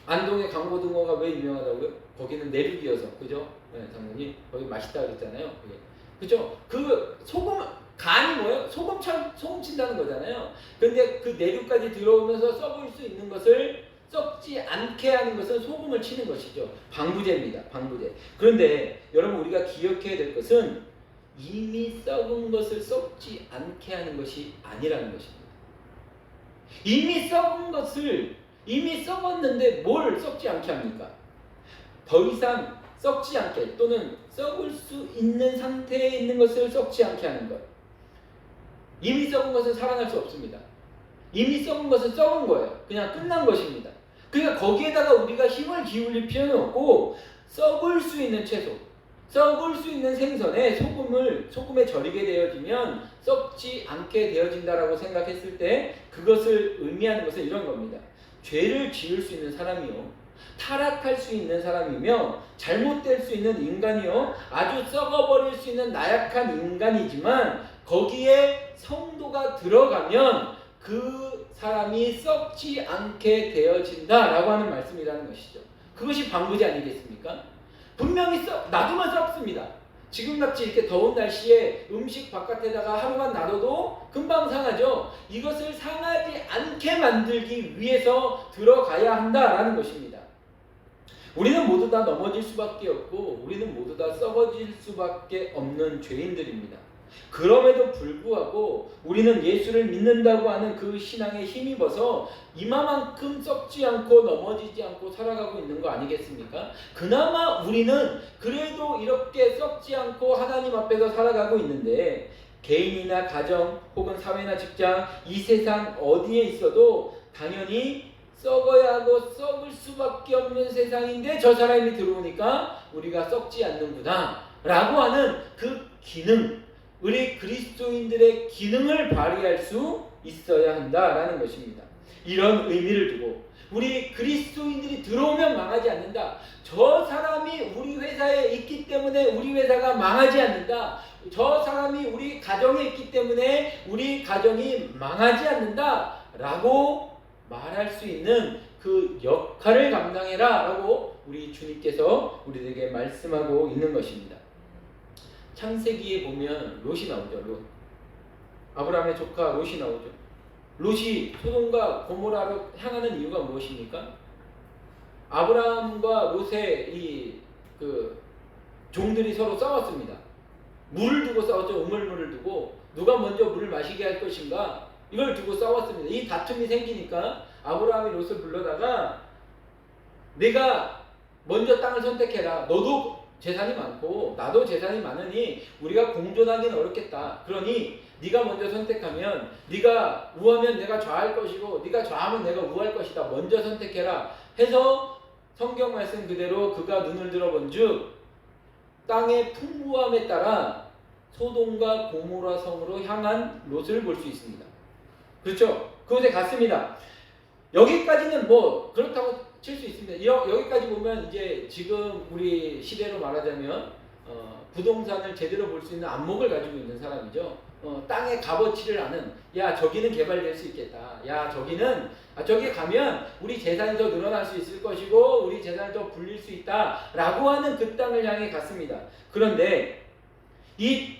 안동의 강고등어가 왜 유명하다고요? 거기는 내륙이어서, 그죠? 장모님 거기 맛있다 그랬잖아요. 그죠? 그 소금 간이 뭐예요? 소금 친다는 거잖아요. 그런데 그 내륙까지 들어오면서 썩을 수 있는 것을 썩지 않게 하는 것은 소금을 치는 것이죠. 방부제입니다. 방부제. 그런데 여러분 우리가 기억해야 될 것은 이미 썩은 것을 썩지 않게 하는 것이 아니라는 것입니다. 이미 썩었는데 뭘 썩지 않게 합니까? 더 이상 썩지 않게, 또는 썩을 수 있는 상태에 있는 것을 썩지 않게 하는 것. 이미 썩은 것은 살아날 수 없습니다. 이미 썩은 것은 썩은 거예요. 그냥 끝난 것입니다. 그러니까 거기에다가 우리가 힘을 기울일 필요는 없고, 썩을 수 있는 채소, 썩을 수 있는 생선에 소금에 절이게 되어지면 썩지 않게 되어진다라고 생각했을 때, 그것을 의미하는 것은 이런 겁니다. 죄를 지을 수 있는 사람이요, 타락할 수 있는 사람이며, 잘못될 수 있는 인간이요, 아주 썩어버릴 수 있는 나약한 인간이지만 거기에 성도가 들어가면 그 사람이 썩지 않게 되어진다라고 하는 말씀이라는 것이죠. 그것이 방부제 아니겠습니까? 분명히 놔두면 썩습니다. 지금같이 이렇게 더운 날씨에 음식 바깥에다가 하루만 놔둬도 금방 상하죠. 이것을 상하지 않게 만들기 위해서 들어가야 한다라는 것입니다. 우리는 모두 다 넘어질 수밖에 없고, 우리는 모두 다 썩어질 수밖에 없는 죄인들입니다. 그럼에도 불구하고 우리는 예수를 믿는다고 하는 그 신앙에 힘입어서 이마만큼 썩지 않고 넘어지지 않고 살아가고 있는 거 아니겠습니까? 그나마 우리는 그래도 이렇게 썩지 않고 하나님 앞에서 살아가고 있는데, 개인이나 가정 혹은 사회나 직장, 이 세상 어디에 있어도 당연히 썩어야 하고 썩을 수밖에 없는 세상인데 저 사람이 들어오니까 우리가 썩지 않는구나 라고 하는 그 기능, 우리 그리스도인들의 기능을 발휘할 수 있어야 한다라는 것입니다. 이런 의미를 두고 우리 그리스도인들이 들어오면 망하지 않는다, 저 사람이 우리 회사에 있기 때문에 우리 회사가 망하지 않는다, 저 사람이 우리 가정에 있기 때문에 우리 가정이 망하지 않는다 라고 말할 수 있는 그 역할을 감당해라 라고 우리 주님께서 우리에게 말씀하고 있는 것입니다. 창세기에 보면 롯이 나오죠. 롯. 아브라함의 조카 롯이 나오죠. 롯이 소돔과 고모라로 향하는 이유가 무엇입니까? 아브라함과 롯의 종들이 서로 싸웠습니다. 물을 두고 싸웠죠. 우물물을 두고 누가 먼저 물을 마시게 할 것인가, 이걸 두고 싸웠습니다. 이 다툼이 생기니까 아브라함이 롯을 불러다가 내가 먼저 땅을 선택해라. 너도 재산이 많고 나도 재산이 많으니 우리가 공존하기는 어렵겠다. 그러니 네가 먼저 선택하면 네가 우하면 내가 좌할 것이고 네가 좌하면 내가 우할 것이다. 먼저 선택해라 해서 성경 말씀 그대로 그가 눈을 들어본즉 땅의 풍부함에 따라 소돔과 고모라 성으로 향한 롯을 볼 수 있습니다. 그렇죠? 그곳에 갔습니다. 여기까지는 뭐 그렇다고 칠 수 있습니다. 여기까지 보면 이제 지금 우리 시대로 말하자면 부동산을 제대로 볼 수 있는 안목을 가지고 있는 사람이죠. 땅의 값어치를 아는, 야 저기는 개발될 수 있겠다. 야 저기는 저기 가면 우리 재산이 더 늘어날 수 있을 것이고 우리 재산이 더 불릴 수 있다라고 하는 그 땅을 향해 갔습니다. 그런데 이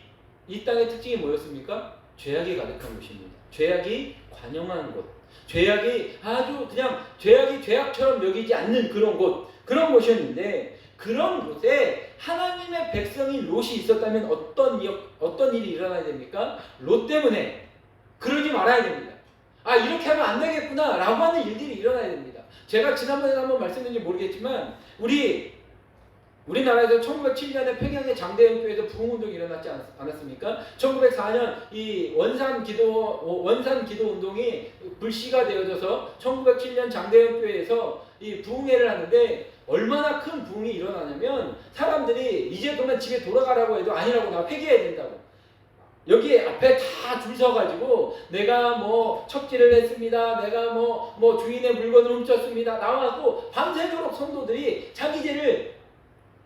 땅의 특징이 뭐였습니까? 죄악이 가득한 곳입니다. 죄악이 관영한 곳. 죄악이 아주 그냥 죄악이 죄악처럼 여기지 않는 그런 곳, 그런 곳이었는데 그런 곳에 하나님의 백성인 롯이 있었다면 어떤 일이 일어나야 됩니까? 롯 때문에 그러지 말아야 됩니다. 아 이렇게 하면 안 되겠구나 라고 하는 일들이 일어나야 됩니다. 제가 지난번에 한번 말씀드렸는지 모르겠지만 우리나라에서 1907년에 평양의 장대영교회에서 부흥운동이 일어났지 않았습니까? 1904년 이 원산 기도 운동이 불씨가 되어져서 1907년 장대영교회에서 이 부흥회를 하는데 얼마나 큰 부흥이 일어나냐면 사람들이 이제 그만 집에 돌아가라고 해도 아니라고 나 회개해야 된다고. 여기 앞에 다 줄 서가지고 내가 뭐 척지를 했습니다. 내가 뭐 주인의 물건을 훔쳤습니다. 나와서 밤새도록 성도들이 자기 죄를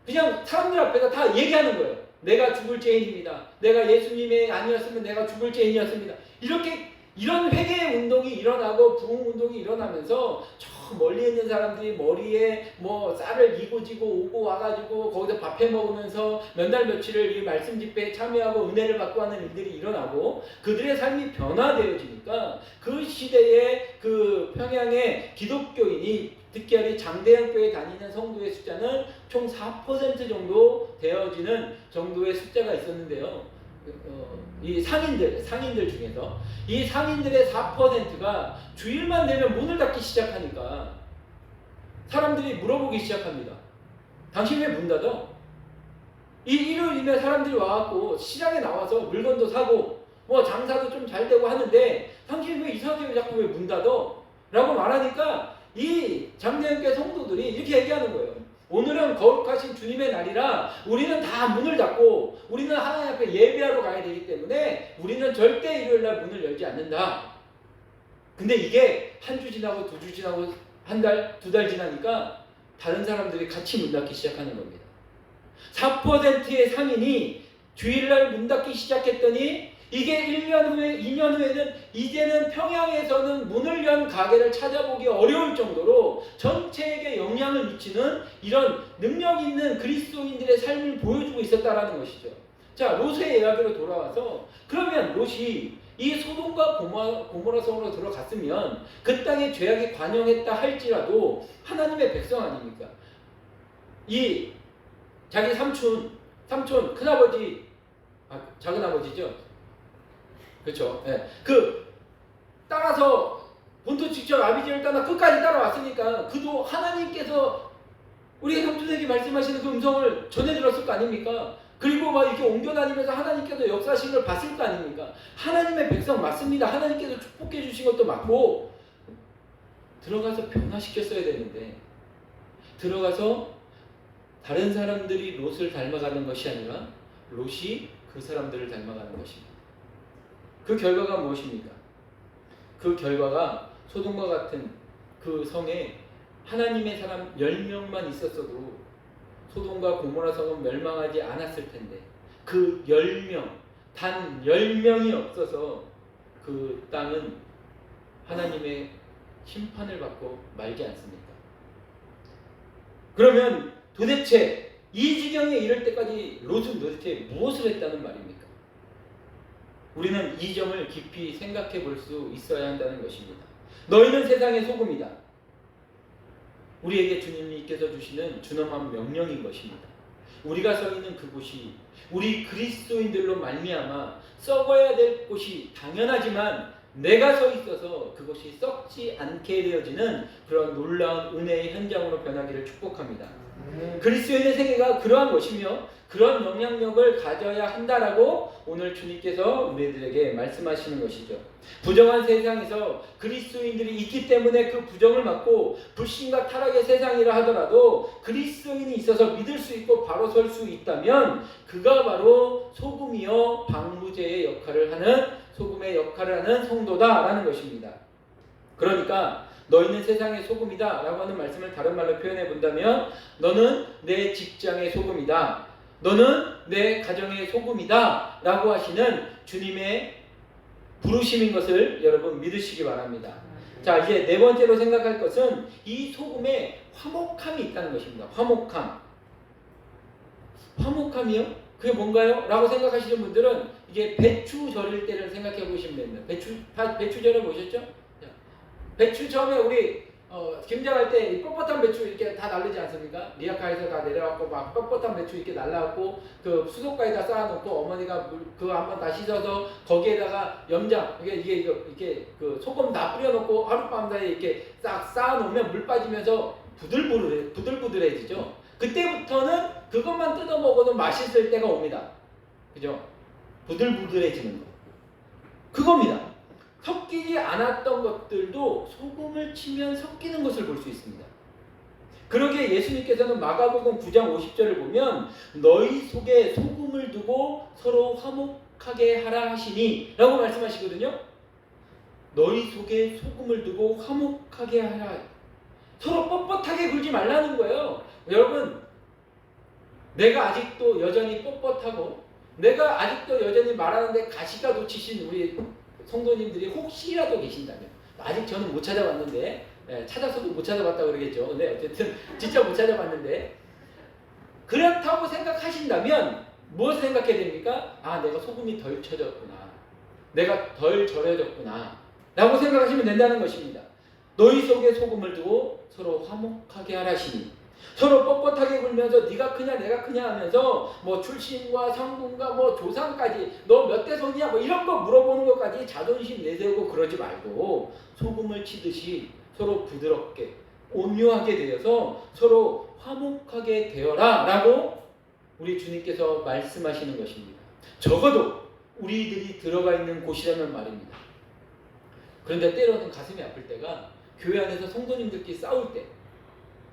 그냥 사람들 앞에서 다 얘기하는 거예요. 내가 죽을 죄인입니다. 내가 예수님의 아니었으면 내가 죽을 죄인이었습니다. 이런 회개 운동이 일어나고 부흥 운동이 일어나면서 저 멀리 있는 사람들이 머리에 뭐 쌀을 이고지고 오고 와가지고 거기서 밥해 먹으면서 몇 날 며칠을 이 말씀 집회에 참여하고 은혜를 받고 하는 일들이 일어나고 그들의 삶이 변화되어지니까 그 시대의 그 평양의 기독교인이 특별히 장대영교회 다니는 성도의 숫자는 총 4% 정도 되어지는 정도의 숫자가 있었는데요. 이 상인들 중에서 이 상인들의 4%가 주일만 되면 문을 닫기 시작하니까 사람들이 물어보기 시작합니다. 당신 왜 문 닫아? 이 일요일이면 사람들이 와갖고 시장에 나와서 물건도 사고 뭐 장사도 좀 잘 되고 하는데 당신 왜 이상하게 자꾸 왜 문 닫아? 라고 말하니까 이 장대영교회 성도들이 이렇게 얘기하는 거예요. 오늘은 거룩하신 주님의 날이라 우리는 다 문을 닫고 우리는 하나님 앞에 예배하러 가야 되기 때문에 우리는 절대 일요일날 문을 열지 않는다. 근데 이게 한 주 지나고 두 주 지나고 한 달, 두 달 지나니까 다른 사람들이 같이 문 닫기 시작하는 겁니다. 4%의 상인이 주일날 문 닫기 시작했더니 이게 1년 후에, 2년 후에는 이제는 평양에서는 문을 연 가게를 찾아보기 어려울 정도로 전체에게 영향을 미치는 이런 능력 있는 그리스도인들의 삶을 보여주고 있었다라는 것이죠. 자, 롯의 이야기로 돌아와서 그러면 롯이 이 소돔과 고모라 성으로 들어갔으면 그 땅에 죄악이 관영했다 할지라도 하나님의 백성 아닙니까? 이 자기 삼촌, 큰아버지, 작은아버지죠. 그렇죠. 예. 따라서 본토 직접 아비지를 떠나 끝까지 따라왔으니까 그도 하나님께서 우리 삼촌에게 말씀하시는 그 음성을 전해 들었을 거 아닙니까? 그리고 막 이렇게 옮겨다니면서 하나님께서 역사하신 걸 봤을 거 아닙니까? 하나님의 백성 맞습니다. 하나님께서 축복해 주신 것도 맞고 들어가서 변화시켰어야 되는데 들어가서 다른 사람들이 롯을 닮아가는 것이 아니라 롯이 그 사람들을 닮아가는 것입니다. 그 결과가 무엇입니까? 그 결과가 소돔과 같은 그 성에 하나님의 사람 10명만 있었어도 소돔과 고모라 성은 멸망하지 않았을 텐데 그 10명, 단 10명이 없어서 그 땅은 하나님의 심판을 받고 말지 않습니까? 그러면 도대체 이 지경에 이를 때까지 롯은 도대체 무엇을 했다는 말입니까? 우리는 이 점을 깊이 생각해 볼 수 있어야 한다는 것입니다. 너희는 세상의 소금이다. 우리에게 주님께서 주시는 준엄한 명령인 것입니다. 우리가 서 있는 그곳이 우리 그리스도인들로 말미암아 썩어야 될 곳이 당연하지만 내가 서 있어서 그것이 썩지 않게 되어지는 그런 놀라운 은혜의 현장으로 변하기를 축복합니다. 그리스도인의 세계가 그러한 것이며 그런 영향력을 가져야 한다라고 오늘 주님께서 우리들에게 말씀하시는 것이죠. 부정한 세상에서 그리스도인들이 있기 때문에 그 부정을 막고 불신과 타락의 세상이라 하더라도 그리스도인이 있어서 믿을 수 있고 바로 설 수 있다면 그가 바로 소금이요 방부제의 역할을 하는 소금의 역할을 하는 성도다라는 것입니다. 그러니까 너희는 세상의 소금이다 라고 하는 말씀을 다른 말로 표현해 본다면 너는 내 직장의 소금이다, 너는 내 가정의 소금이다 라고 하시는 주님의 부르심인 것을 여러분 믿으시기 바랍니다. 자, 이제 네 번째로 생각할 것은 이 소금에 화목함이 있다는 것입니다. 화목함이요? 그게 뭔가요? 라고 생각하시는 분들은 이게 배추 절일 때를 생각해 보시면 됩니다. 배추 절여 보셨죠? 배추 처음에 우리 김장할 때 뻣뻣한 배추 이렇게 다 날리지 않습니까? 리아카에서 다 내려갖고 막 뻣뻣한 배추 이렇게 날라갖고 그 수도가에다 쌓아놓고 어머니가 그거 한번 다 씻어서 거기에다가 염장 이게 그 소금 다 뿌려놓고 하룻밤 사이에 이렇게 싹 쌓아놓으면 물 빠지면서 부들부들해지죠. 그때부터는 그것만 뜯어 먹어도 맛있을 때가 옵니다. 그죠? 부들부들해지는 거. 그겁니다. 섞이지 않았던 것들도 소금을 치면 섞이는 것을 볼 수 있습니다. 그러기에 예수님께서는 마가복음 9장 50절을 보면 너희 속에 소금을 두고 서로 화목하게 하라 하시니 라고 말씀하시거든요. 너희 속에 소금을 두고 화목하게 하라. 서로 뻣뻣하게 굴지 말라는 거예요. 여러분, 내가 아직도 여전히 뻣뻣하고 내가 아직도 여전히 말하는데 가시가 돋치신 우리 성도님들이 혹시라도 계신다면, 아직 저는 못 찾아봤는데, 찾아서도 못 찾아봤다고 그러겠죠. 근데 어쨌든 진짜 못 찾아봤는데, 그렇다고 생각하신다면 무엇을 생각해야 됩니까? 아, 내가 소금이 덜 쳐졌구나, 내가 덜 절여졌구나 라고 생각하시면 된다는 것입니다. 너희 속에 소금을 두고 서로 화목하게 하라시니, 서로 뻣뻣하게 굴면서 네가 크냐 내가 크냐 하면서 뭐 출신과 성분과 뭐 조상까지 너 몇 대 손이야 뭐 이런 거 물어보는 것까지 자존심 내세우고 그러지 말고 소금을 치듯이 서로 부드럽게 온유하게 되어서 서로 화목하게 되어라 라고 우리 주님께서 말씀하시는 것입니다. 적어도 우리들이 들어가 있는 곳이라면 말입니다. 그런데 때로는 가슴이 아플 때가 교회 안에서 성도님들끼리 싸울 때,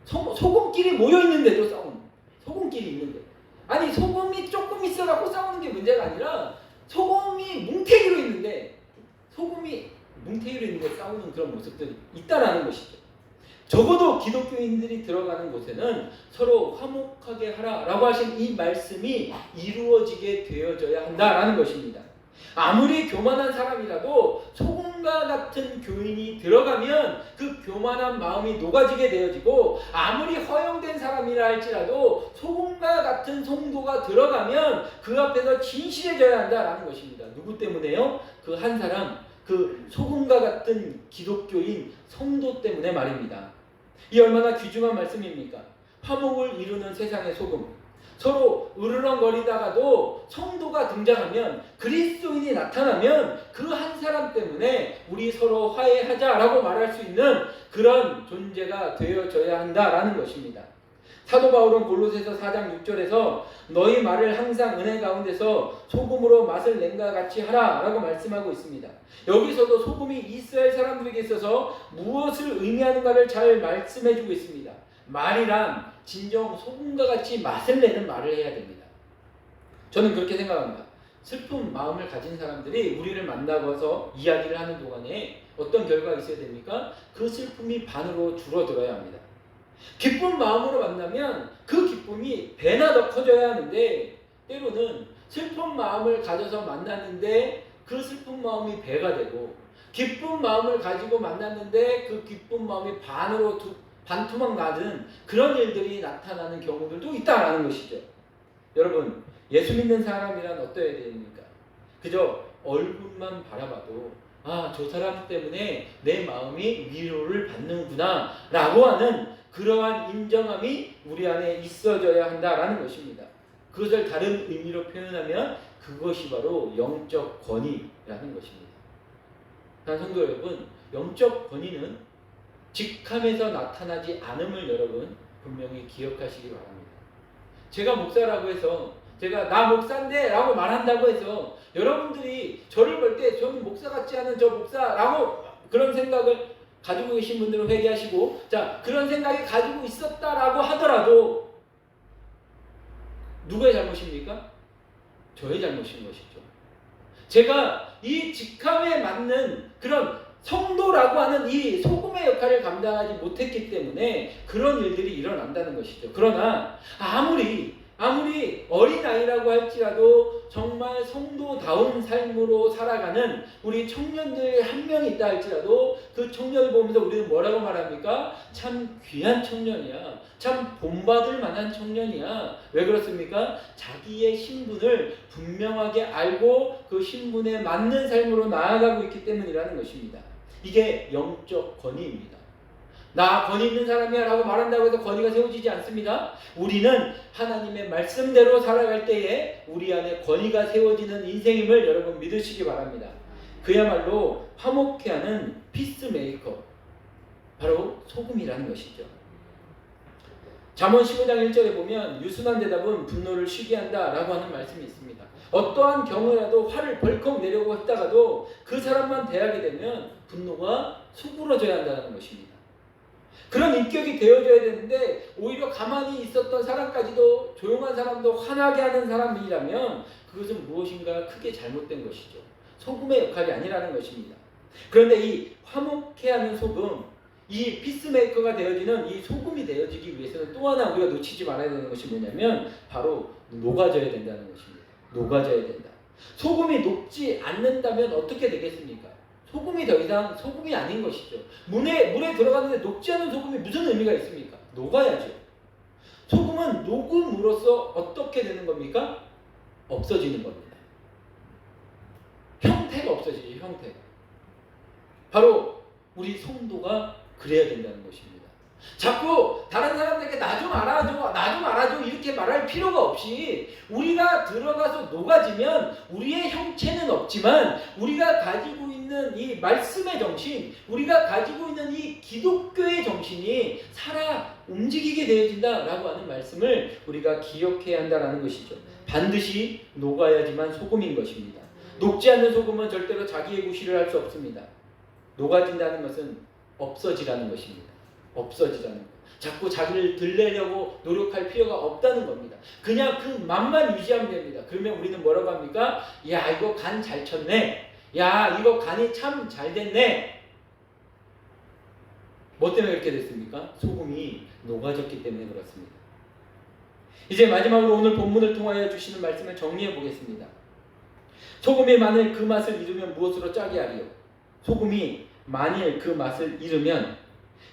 소금끼리 모여있는데도 싸우는, 소금끼리 있는데, 아니 소금이 조금 있어갖고 싸우는 게 문제가 아니라 소금이 뭉태기로 있는데 싸우는 그런 모습들이 있다라는 것이죠. 적어도 기독교인들이 들어가는 곳에는 서로 화목하게 하라라고 하신 이 말씀이 이루어지게 되어져야 한다라는 것입니다. 아무리 교만한 사람이라도 소금과 같은 교인이 들어가면 그 교만한 마음이 녹아지게 되어지고, 아무리 허용된 사람이라 할지라도 소금과 같은 성도가 들어가면 그 앞에서 진실해져야 한다라는 것입니다. 누구 때문에요? 그 한 사람, 그 소금과 같은 기독교인 성도 때문에 말입니다. 이 얼마나 귀중한 말씀입니까? 화목을 이루는 세상의 소금. 서로 으르렁거리다가도 성도가 등장하면, 그리스도인이 나타나면 그 한 사람 때문에 우리 서로 화해하자라고 말할 수 있는 그런 존재가 되어져야 한다라는 것입니다. 사도 바울은 골로새서 4장 6절에서 너희 말을 항상 은혜 가운데서 소금으로 맛을 낸과 같이 하라라고 말씀하고 있습니다. 여기서도 소금이 이스라엘 사람들에게 있어서 무엇을 의미하는가를 잘 말씀해주고 있습니다. 말이란 진정 소금과 같이 맛을 내는 말을 해야 됩니다. 저는 그렇게 생각합니다. 슬픈 마음을 가진 사람들이 우리를 만나서 이야기를 하는 동안에 어떤 결과가 있어야 됩니까? 그 슬픔이 반으로 줄어들어야 합니다. 기쁜 마음으로 만나면 그 기쁨이 배나 더 커져야 하는데, 때로는 슬픈 마음을 가져서 만났는데 그 슬픈 마음이 배가 되고, 기쁜 마음을 가지고 만났는데 그 기쁜 마음이 반토막 나는 그런 일들이 나타나는 경우들도 있다라는 것이죠. 여러분, 예수 믿는 사람이란 어떠해야 됩니까? 그저 얼굴만 바라봐도 아, 저 사람 때문에 내 마음이 위로를 받는구나 라고 하는 그러한 인정함이 우리 안에 있어져야 한다라는 것입니다. 그것을 다른 의미로 표현하면 그것이 바로 영적 권위라는 것입니다. 성도 여러분, 영적 권위는 직함에서 나타나지 않음을 여러분 분명히 기억하시기 바랍니다. 제가 목사라고 해서 제가 나 목사인데 라고 말한다고 해서 여러분들이 저를 볼 때 저는 목사 같지 않은 저 목사라고 그런 생각을 가지고 계신 분들은 회개하시고, 자, 그런 생각이 가지고 있었다라고 하더라도 누구의 잘못입니까? 저의 잘못인 것이죠. 제가 이 직함에 맞는 그런 성도라고 하는 이 소금의 역할을 감당하지 못했기 때문에 그런 일들이 일어난다는 것이죠. 그러나 아무리 어린아이라고 할지라도 정말 성도다운 삶으로 살아가는 우리 청년들 한 명이 있다 할지라도 그 청년을 보면서 우리는 뭐라고 말합니까? 참 귀한 청년이야. 참 본받을 만한 청년이야. 왜 그렇습니까? 자기의 신분을 분명하게 알고 그 신분에 맞는 삶으로 나아가고 있기 때문이라는 것입니다. 이게 영적 권위입니다. 나 권위 있는 사람이야 라고 말한다고 해서 권위가 세워지지 않습니다. 우리는 하나님의 말씀대로 살아갈 때에 우리 안에 권위가 세워지는 인생임을 여러분 믿으시기 바랍니다. 그야말로 화목케 하는 피스메이커, 바로 소금이라는 것이죠. 잠언 15장 1절에 보면 유순한 대답은 분노를 쉬게 한다 라고 하는 말씀이 있습니다. 어떠한 경우라도 화를 벌컥 내려고 했다가도 그 사람만 대하게 되면 분노가 수그러져야 한다는 것입니다. 그런 인격이 되어져야 되는데 오히려 가만히 있었던 사람까지도, 조용한 사람도 화나게 하는 사람이라면 그것은 무엇인가 크게 잘못된 것이죠. 소금의 역할이 아니라는 것입니다. 그런데 이 화목케 하는 소금, 이 피스메이커가 되어지는 이 소금이 되어지기 위해서는 또 하나 우리가 놓치지 말아야 되는 것이 뭐냐면 바로 녹아져야 된다는 것입니다. 녹아져야 된다. 소금이 녹지 않는다면 어떻게 되겠습니까? 소금이 더 이상 소금이 아닌 것이죠. 물에 들어갔는데 녹지 않은 소금이 무슨 의미가 있습니까? 녹아야죠. 소금은 녹음으로써 어떻게 되는 겁니까? 없어지는 겁니다. 형태가 없어지죠. 형태가. 바로 우리 성도가 그래야 된다는 것입니다. 자꾸 다른 사람들에게 나 좀 알아줘 이렇게 말할 필요가 없이 우리가 들어가서 녹아지면 우리의 형체는 없지만 우리가 가지고 있는 이 말씀의 정신, 우리가 가지고 있는 이 기독교의 정신이 살아 움직이게 되어진다라고 하는 말씀을 우리가 기억해야 한다는 것이죠. 반드시 녹아야지만 소금인 것입니다. 녹지 않는 소금은 절대로 자기의 구실을 할 수 없습니다. 녹아진다는 것은 없어지라는 것입니다. 없어지라는 것. 자꾸 자기를 들내려고 노력할 필요가 없다는 겁니다. 그냥 그 맛만 유지하면 됩니다. 그러면 우리는 뭐라고 합니까? 야, 이거 간 잘 쳤네. 야, 이거 간이 참 잘 됐네. 뭐 때문에 그렇게 됐습니까? 소금이 녹아졌기 때문에 그렇습니다. 이제 마지막으로 오늘 본문을 통하여 주시는 말씀을 정리해 보겠습니다. 소금이 만일 그 맛을 잃으면 무엇으로 짜게 하리요? 소금이 만일 그 맛을 잃으면,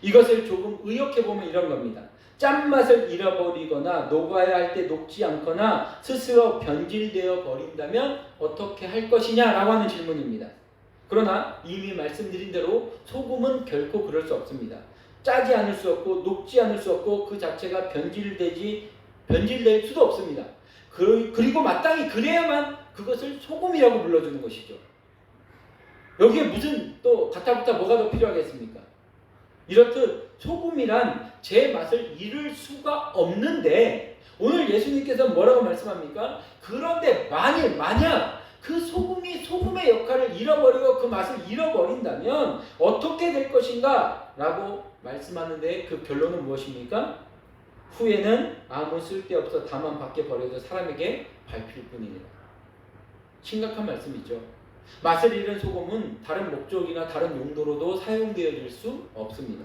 이것을 조금 의역해 보면 이런 겁니다. 짠맛을 잃어버리거나 녹아야 할 때 녹지 않거나 스스로 변질되어 버린다면 어떻게 할 것이냐라고 하는 질문입니다. 그러나 이미 말씀드린 대로 소금은 결코 그럴 수 없습니다. 짜지 않을 수 없고 녹지 않을 수 없고 그 자체가 변질될 수도 없습니다. 그리고 마땅히 그래야만 그것을 소금이라고 불러주는 것이죠. 여기에 무슨 또 가타부타 뭐가 더 필요하겠습니까? 이렇듯 소금이란 제 맛을 잃을 수가 없는데 오늘 예수님께서 뭐라고 말씀합니까? 그런데 만약 그 소금이 소금의 역할을 잃어버리고 그 맛을 잃어버린다면 어떻게 될 것인가? 라고 말씀하는데 그 결론은 무엇입니까? 후에는 아무 쓸데없어 다만 밖에 버려져 사람에게 밟힐 뿐이니라. 심각한 말씀이죠. 맛을 잃은 소금은 다른 목적이나 다른 용도로도 사용되어질 수 없습니다.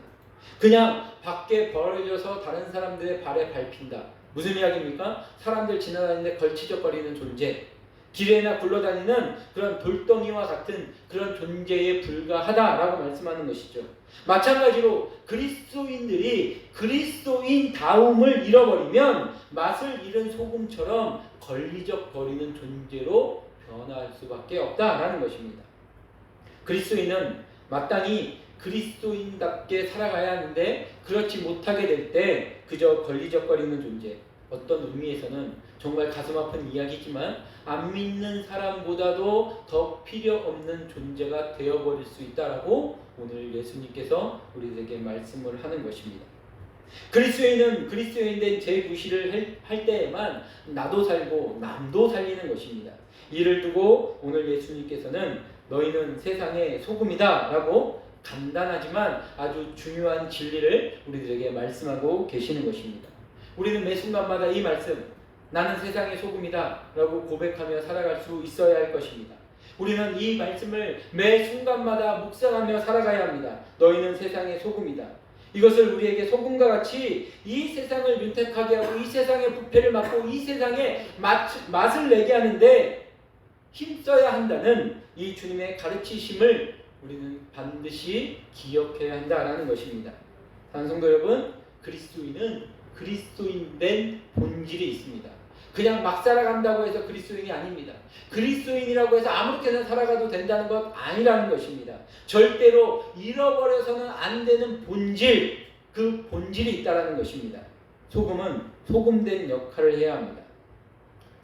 그냥 밖에 버려져서 다른 사람들의 발에 밟힌다. 무슨 이야기입니까? 사람들 지나다니는데 걸치적거리는 존재, 길에나 굴러다니는 그런 돌덩이와 같은 그런 존재에 불과하다라고 말씀하는 것이죠. 마찬가지로 그리스도인들이 그리스도인다움을 잃어버리면 맛을 잃은 소금처럼 걸리적거리는 존재로 변할 수밖에 없다라는 것입니다. 그리스도인은 마땅히 그리스도인답게 살아가야 하는데 그렇지 못하게 될 때 그저 걸리적거리는 존재, 어떤 의미에서는 정말 가슴 아픈 이야기지만 안 믿는 사람보다도 더 필요 없는 존재가 되어버릴 수 있다라고 오늘 예수님께서 우리에게 말씀을 하는 것입니다. 그리스도인은 그리스도인된 재구시를 할 때에만 나도 살고 남도 살리는 것입니다. 이를 두고 오늘 예수님께서는 너희는 세상의 소금이다 라고 간단하지만 아주 중요한 진리를 우리들에게 말씀하고 계시는 것입니다. 우리는 매 순간마다 이 말씀, 나는 세상의 소금이다 라고 고백하며 살아갈 수 있어야 할 것입니다. 우리는 이 말씀을 매 순간마다 묵상하며 살아가야 합니다. 너희는 세상의 소금이다. 이것을 우리에게 소금과 같이 이 세상을 윤택하게 하고 이 세상의 부패를 막고 이 세상에 맛을 내게 하는데 힘써야 한다는 이 주님의 가르치심을 우리는 반드시 기억해야 한다는 것입니다. 사랑하는 성도 여러분, 그리스도인은 그리스도인된 본질이 있습니다. 그냥 막 살아간다고 해서 그리스도인이 아닙니다. 그리스도인이라고 해서 아무렇게나 살아가도 된다는 것 아니라는 것입니다. 절대로 잃어버려서는 안 되는 본질, 그 본질이 있다는 것입니다. 소금은 소금된 역할을 해야 합니다.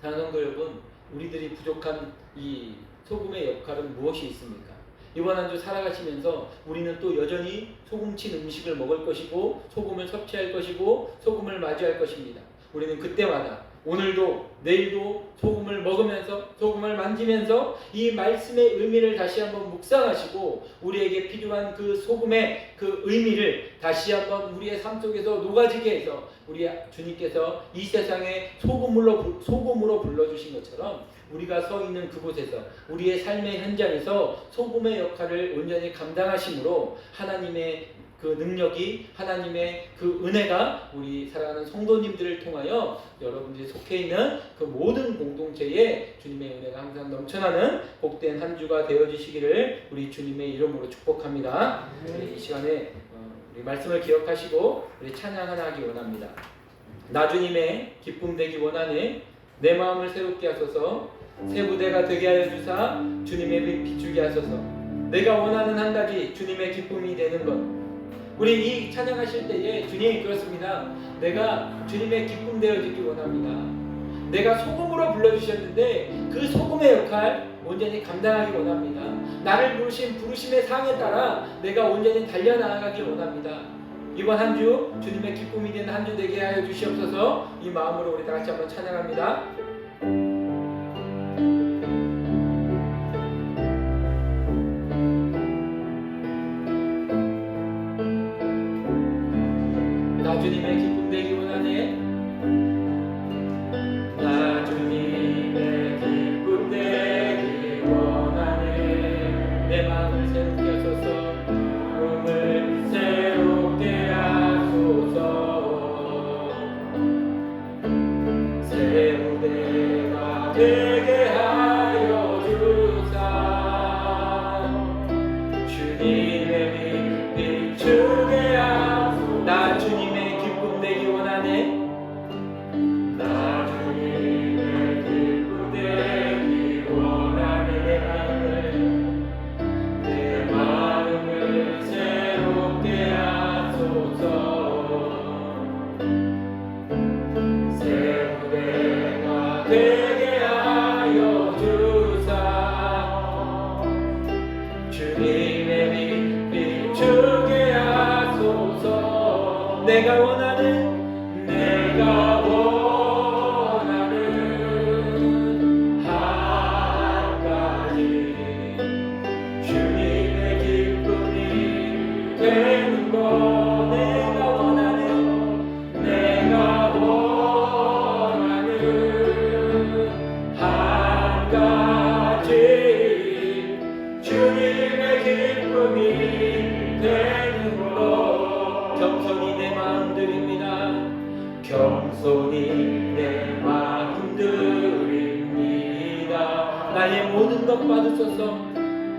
사랑하는 성도 여러분, 우리들이 부족한 이 소금의 역할은 무엇이 있습니까? 이번 한 주 살아가시면서 우리는 또 여전히 소금친 음식을 먹을 것이고 소금을 섭취할 것이고 소금을 마주할 것입니다. 우리는 그때마다 오늘도 내일도 소금을 먹으면서 소금을 만지면서 이 말씀의 의미를 다시 한번 묵상하시고 우리에게 필요한 그 소금의 그 의미를 다시 한번 우리의 삶 속에서 녹아지게 해서 우리 주님께서 이 세상에 소금으로 불러주신 것처럼 우리가 서 있는 그곳에서 우리의 삶의 현장에서 소금의 역할을 온전히 감당하심으로 하나님의 그 능력이, 하나님의 그 은혜가 우리 사랑하는 성도님들을 통하여 여러분들이 속해 있는 그 모든 공동체에 주님의 은혜가 항상 넘쳐나는 복된 한 주가 되어주시기를 우리 주님의 이름으로 축복합니다. 이 시간에 우리 말씀을 기억하시고 우리 찬양 하나 하기 원합니다. 나 주님의 기쁨 되기 원하네. 내 마음을 새롭게 하소서. 새 부대가 되게 하여 주사 주님의 빛 비추게 하소서. 내가 원하는 한 가지 주님의 기쁨이 되는 것. 우리 이 찬양하실 때에 주님 그렇습니다. 내가 주님의 기쁨 되어지기 원합니다. 내가 소금으로 불러주셨는데 그 소금의 역할 온전히 감당하기 원합니다. 나를 부르신 부르심의 상에 따라 내가 온전히 달려나가기 원합니다. 이번 한 주 주님의 기쁨이 되는 한 주 되게 하여 주시옵소서. 이 마음으로 우리 다 같이 한번 찬양합니다. 나 주님의 기쁨 되기 원하네. 나 주님의 기쁨 되기 원하네. 내 마음을 새롭게 하소서. 마음을 새롭게 하소서. 새 무대가 되게 하여 주사 주님의 빛 비추게 하소서. 나 주님의 기쁨 되기 원하네. 나 주님의 기쁨 되기 원하네. 내 마음을 새롭게 하소서. 새 무대가 되게 하여 주사 주님의 빛 비추게 하소서. 내가 원하는 한 가지 주님의 기쁨이 되는 것. 내가 원하는 한 가지 주님의 기쁨이 되는 것. 겸손히 내 마음 드립니다. 겸손히 내 마음 드립니다. 나의 모든 것 받으소서.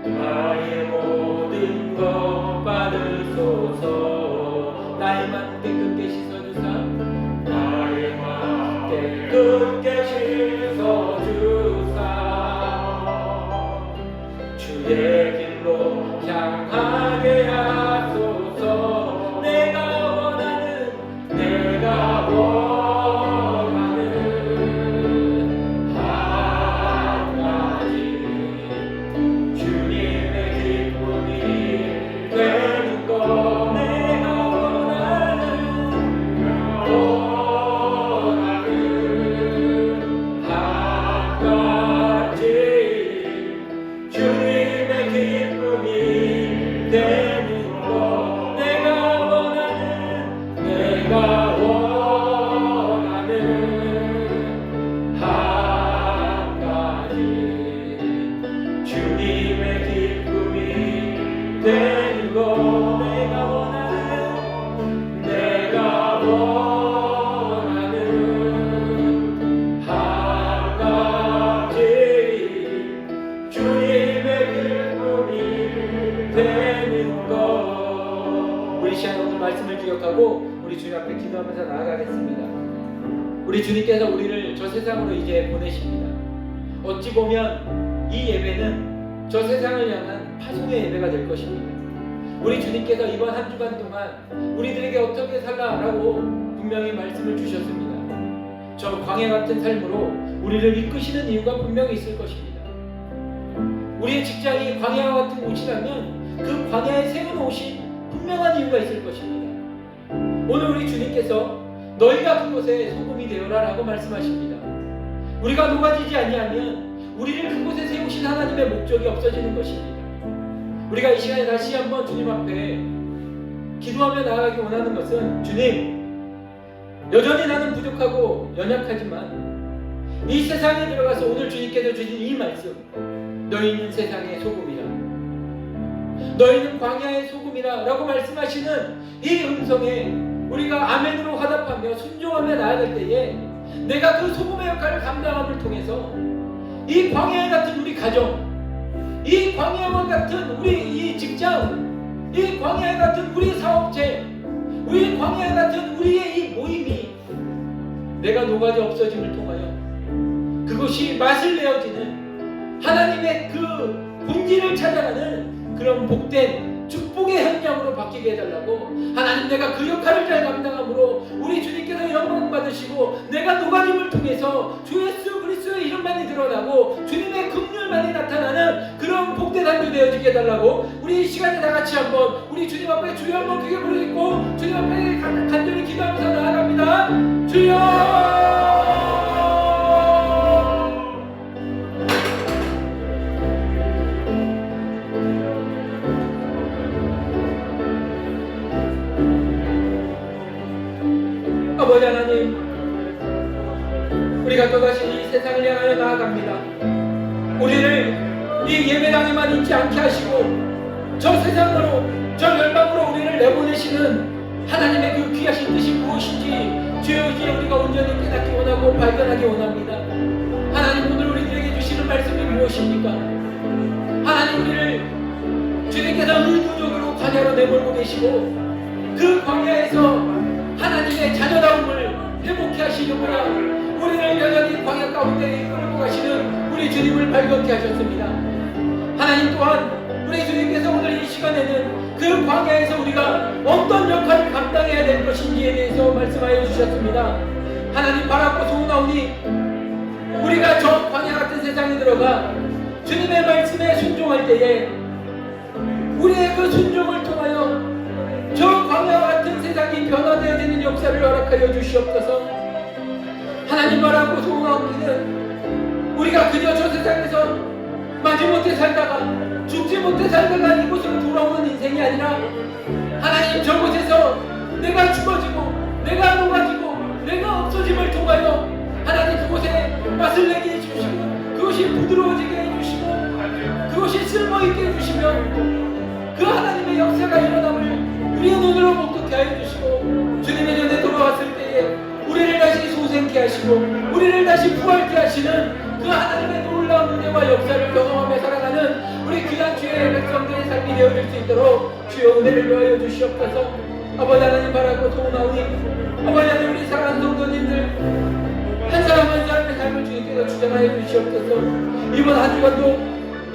나의 모든 것 받으소서. 나의 맘 깨끗게 씻어주사. 나의 맘 깨끗게 씻어주사 주의 길로 향하게 하소서. 내가 원하는 앞에 기도하면서 나아가겠습니다. 우리 주님께서 우리를 저 세상으로 이제 보내십니다. 어찌 보면 이 예배는 저 세상을 향한 파송의 예배가 될 것입니다. 우리 주님께서 이번 한 주간 동안 우리들에게 어떻게 살라라고 분명히 말씀을 주셨습니다. 저 광야 같은 삶으로 우리를 이끄시는 이유가 분명히 있을 것입니다. 우리의 직장이 광야와 같은 곳이라면 그 광야에 세워놓으신 분명한 이유가 있을 것입니다. 오늘 우리 주님께서 너희가 그곳에 소금이 되어라 라고 말씀하십니다. 우리가 녹아지지 아니하면 우리를 그곳에 세우신 하나님의 목적이 없어지는 것입니다. 우리가 이 시간에 다시 한번 주님 앞에 기도하며 나아가기 원하는 것은, 주님, 여전히 나는 부족하고 연약하지만 이 세상에 들어가서 오늘 주님께서 주신 이 말씀, 너희는 세상의 소금이라, 너희는 광야의 소금이라 라고 말씀하시는 이 음성에 우리가 아멘으로 화답하며 순종하며 나아갈 때에 내가 그 소금의 역할을 감당함을 통해서 이 광야 같은 우리 가정, 이 광야와 같은 우리 이 직장, 이 광야 같은 우리 사업체, 우리 광야 같은 우리의 이 모임이 내가 녹아져 없어짐을 통하여 그것이 맛을 내어지는 하나님의 그 본질을 찾아가는 그런 복된 축복의 현장으로 바뀌게 해달라고, 하나님 내가 그 역할을 잘 감당함으로 우리 주님께서 영광 받으시고 내가 녹아짐을 통해서 주 예수 그리스도의 이름만이 드러나고 주님의 긍휼만이 나타나는 그런 복된 한 주 되어지게 해달라고, 우리 이 시간에 다 같이 한번 우리 주님 앞에 주여 한번 크게 부르짖고 주님 앞에 간절히 기도하면서 나아갑니다. 주여! 아버지 하나님, 우리가 또다시 이 세상을 향하여 나아갑니다. 우리를 이 예배당에만 있지 않게 하시고 저 세상으로, 저 열방으로 우리를 내보내시는 하나님의 그 귀하신 뜻이 무엇인지 주여 이제 우리가 온전히 깨닫기 원하고 발견하기 원합니다. 하나님, 오늘 우리들에게 주시는 말씀이 무엇입니까? 하나님, 우리를 주님께서 의도적으로 광야로 내몰고 계시고 그 광야에서 하나님의 자녀다움을 회복케 하시려고야 우리를 여전히 광야 가운데 이끌고 가시는 우리 주님을 발견케 하셨습니다. 하나님 또한 우리 주님께서 오늘 이 시간에는 그 광야에서 우리가 어떤 역할을 감당해야 될 것인지에 대해서 말씀하여 주셨습니다. 하나님, 바라고 소원하오니 우리가 저 광야 같은 세상에 들어가 주님의 말씀에 순종할 때에 우리의 그 순종을 통하여 저 광야와 같은 세상이 변화되어야 되는 역사를 허락하여 주시옵소서. 하나님, 바라고 소원하옵기는 우리가 그저 저 세상에서 마지못해 살다가 죽지 못해 살다가 이곳으로 돌아오는 인생이 아니라 하나님, 저곳에서 내가 죽어지고 내가 녹아지고 내가 없어짐을 통하여 하나님 그곳에 맛을 내게 해주시고 그것이 부드러워지게 해주시고 그것이 쓸모있게 해주시며 그 하나님의 역사가 일어남을 우리의 눈으로 목도케 하여 주시고 주님의 전에 돌아왔을 때에 우리를 다시 소생케 하시고 우리를 다시 부활케 하시는 그 하나님의 놀라운 은혜와 역사를 경험하며 살아가는 우리 귀한 주의 백성들의 삶이 되어질 수 있도록 주여 은혜를 더하여 주시옵소서. 아버지 하나님, 바라고 소원하오니 아버지 하나님, 우리 사랑하는 성도님들 한 사람 한 사람의 삶을 주님께서 주장하여 주시옵소서. 이번 한 주간도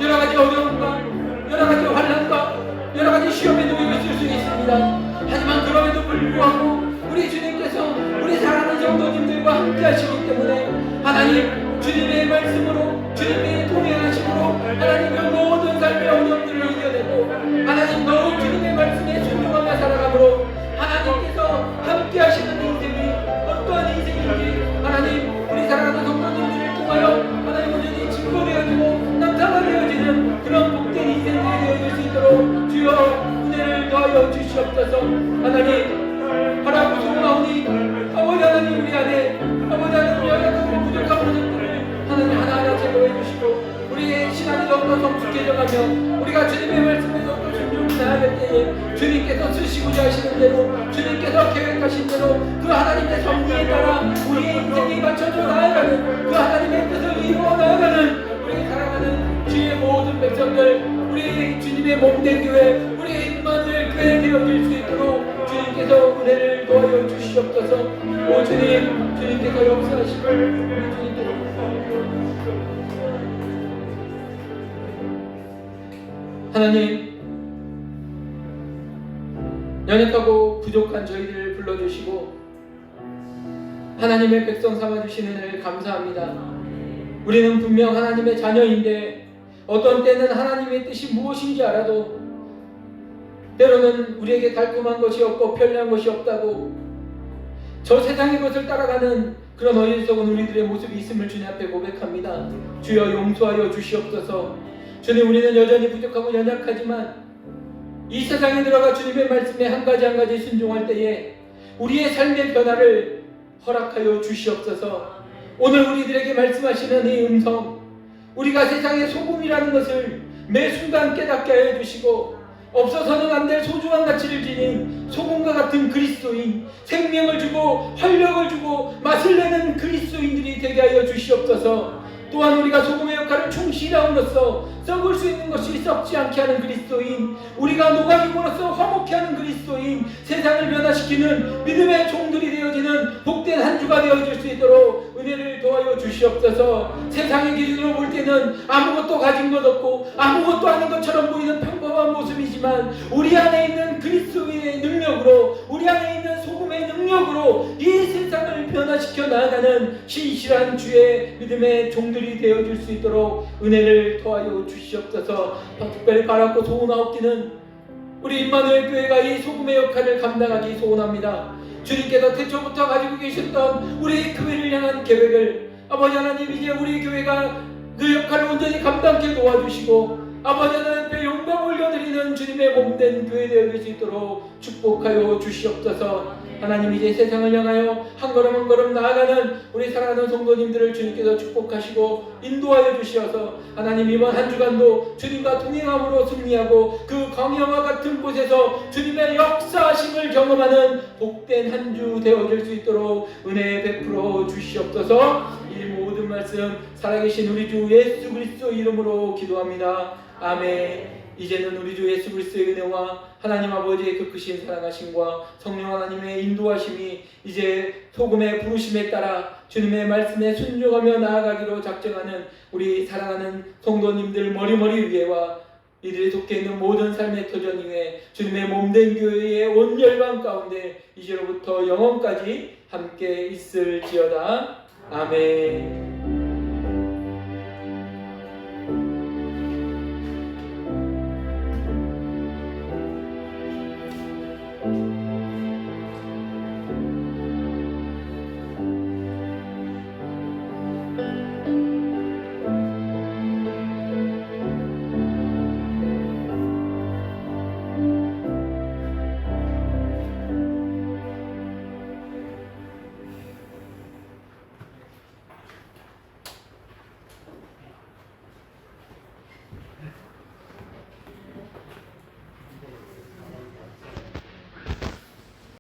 여러 가지 어려움과 여러 가지 환난과 여러 가지 시험에 놓여 있을 수 있습니다. 하지만 그럼에도 불구하고 우리 주님께서 우리 사랑하는 성도님들과 함께 하시기 때문에 하나님, 주님의 말씀으로 주님의 동행하심으로 하나님 그 모든 삶의 어려움들을 이겨내고 하나님 더욱 주님의 말씀에 순종하며 살아가므로 하나님께서 함께 하시는 인생이 어떠한 인생인지 하나님 우리 사랑하는 성도님들을 통하여 하나님 온전히 증거되어지고 나타나되어지는 그런 복된 인생들이 되어질 수 있도록 주여 은혜를 더하여 주시옵소서. 하나님, 바라고 소원하오니 아버지 하나님, 우리 안에 아버지 하나님 연약하고 부족한 모습들을 하나님 하나하나 제거해 주시고 우리의 신앙이 더욱더 성숙해져가며 우리가 주님의 말씀에 더욱더 순종히 나아갈 때에 주님께서 쓰시고자 하시는 대로 주님께서 계획하신 대로 그 하나님의 섭리에 따라 우리의 인생이 맞춰져 나아가는 그 하나님의 뜻을 이루어 나아가는 우리 사랑하는 주의 모든 백성들, 우리 주님의 몸된 교회, 우리의 임마누엘 교회 되어질 수 있도록 주님께서 은혜를 도와여 주시옵소서. 주님께서 역사하심을 우리 주님께 하나님, 연약하고 부족한 저희들을 불러주시고 하나님의 백성 삼아주시는 은혜를 감사합니다. 우리는 분명 하나님의 자녀인데 어떤 때는 하나님의 뜻이 무엇인지 알아도 때로는 우리에게 달콤한 것이 없고 편리한 것이 없다고 저 세상의 것을 따라가는 그런 어리석은 우리들의 모습이 있음을 주님 앞에 고백합니다. 주여 용서하여 주시옵소서. 주님, 우리는 여전히 부족하고 연약하지만 이 세상에 들어가 주님의 말씀에 한 가지 순종할 때에 우리의 삶의 변화를 허락하여 주시옵소서. 오늘 우리들에게 말씀하시는 이 음성, 우리가 세상의 소금이라는 것을 매 순간 깨닫게 하여 주시고 없어서는 안 될 소중한 가치를 지닌 소금과 같은 그리스도인, 생명을 주고 활력을 주고 맛을 내는 그리스도인들이 되게 하여 주시옵소서. 또한 우리가 소금의 역할을 충실히 함으로써 썩을 수 있는 것이 썩지 않게 하는 그리스도인, 우리가 녹아짐으로써 화목케 하는 그리스도인, 세상을 변화시키는 믿음의 종들이 되어지는 복된 한 주가 되어질 수 있도록 은혜를 더하여 주시옵소서. 세상의 기준으로 볼 때는 아무것도 가진 것 없고 아무것도 아닌 것처럼 보이는 평범한 모습이지만 우리 안에 있는 그리스도의 능력으로, 우리 안에 있는 소금의 능력으로 이 세상을 변화시켜 나아가는 신실한 주의 믿음의 종들이 되어줄 수 있도록 은혜를 더하여 주시옵소서. 특별히 바라고 소원하옵기는 우리 임마누엘 교회가 이 소금의 역할을 감당하기 소원합니다. 주님께서 태초부터 가지고 계셨던 우리 교회를 향한 계획을 아버지 하나님, 이제 우리 교회가 그 역할을 온전히 감당케 도와주시고 아버지 하나님께 영광 올려드리는 주님의 몸된 교회 되어질 수 있도록 축복하여 주시옵소서. 하나님, 이제 세상을 향하여 한 걸음 한 걸음 나아가는 우리 사랑하는 성도님들을 주님께서 축복하시고 인도하여 주시어서 하나님, 이번 한 주간도 주님과 동행함으로 승리하고 그 광야와 같은 곳에서 주님의 역사하심을 경험하는 복된 한 주 되어질 수 있도록 은혜 베풀어 주시옵소서. 이 모든 말씀 살아계신 우리 주 예수 그리스도 이름으로 기도합니다. 아멘. 이제는 우리 주 예수 그리스도의 은혜와 하나님 아버지의 그 크신 사랑하심과 성령 하나님의 인도하심이 이제 소금의 부르심에 따라 주님의 말씀에 순종하며 나아가기로 작정하는 우리 사랑하는 성도님들 머리머리 위에와 이들이 속해 있는 모든 삶의 터전 위에 주님의 몸된 교회의 온 열방 가운데 이제로부터 영원까지 함께 있을지어다. 아멘.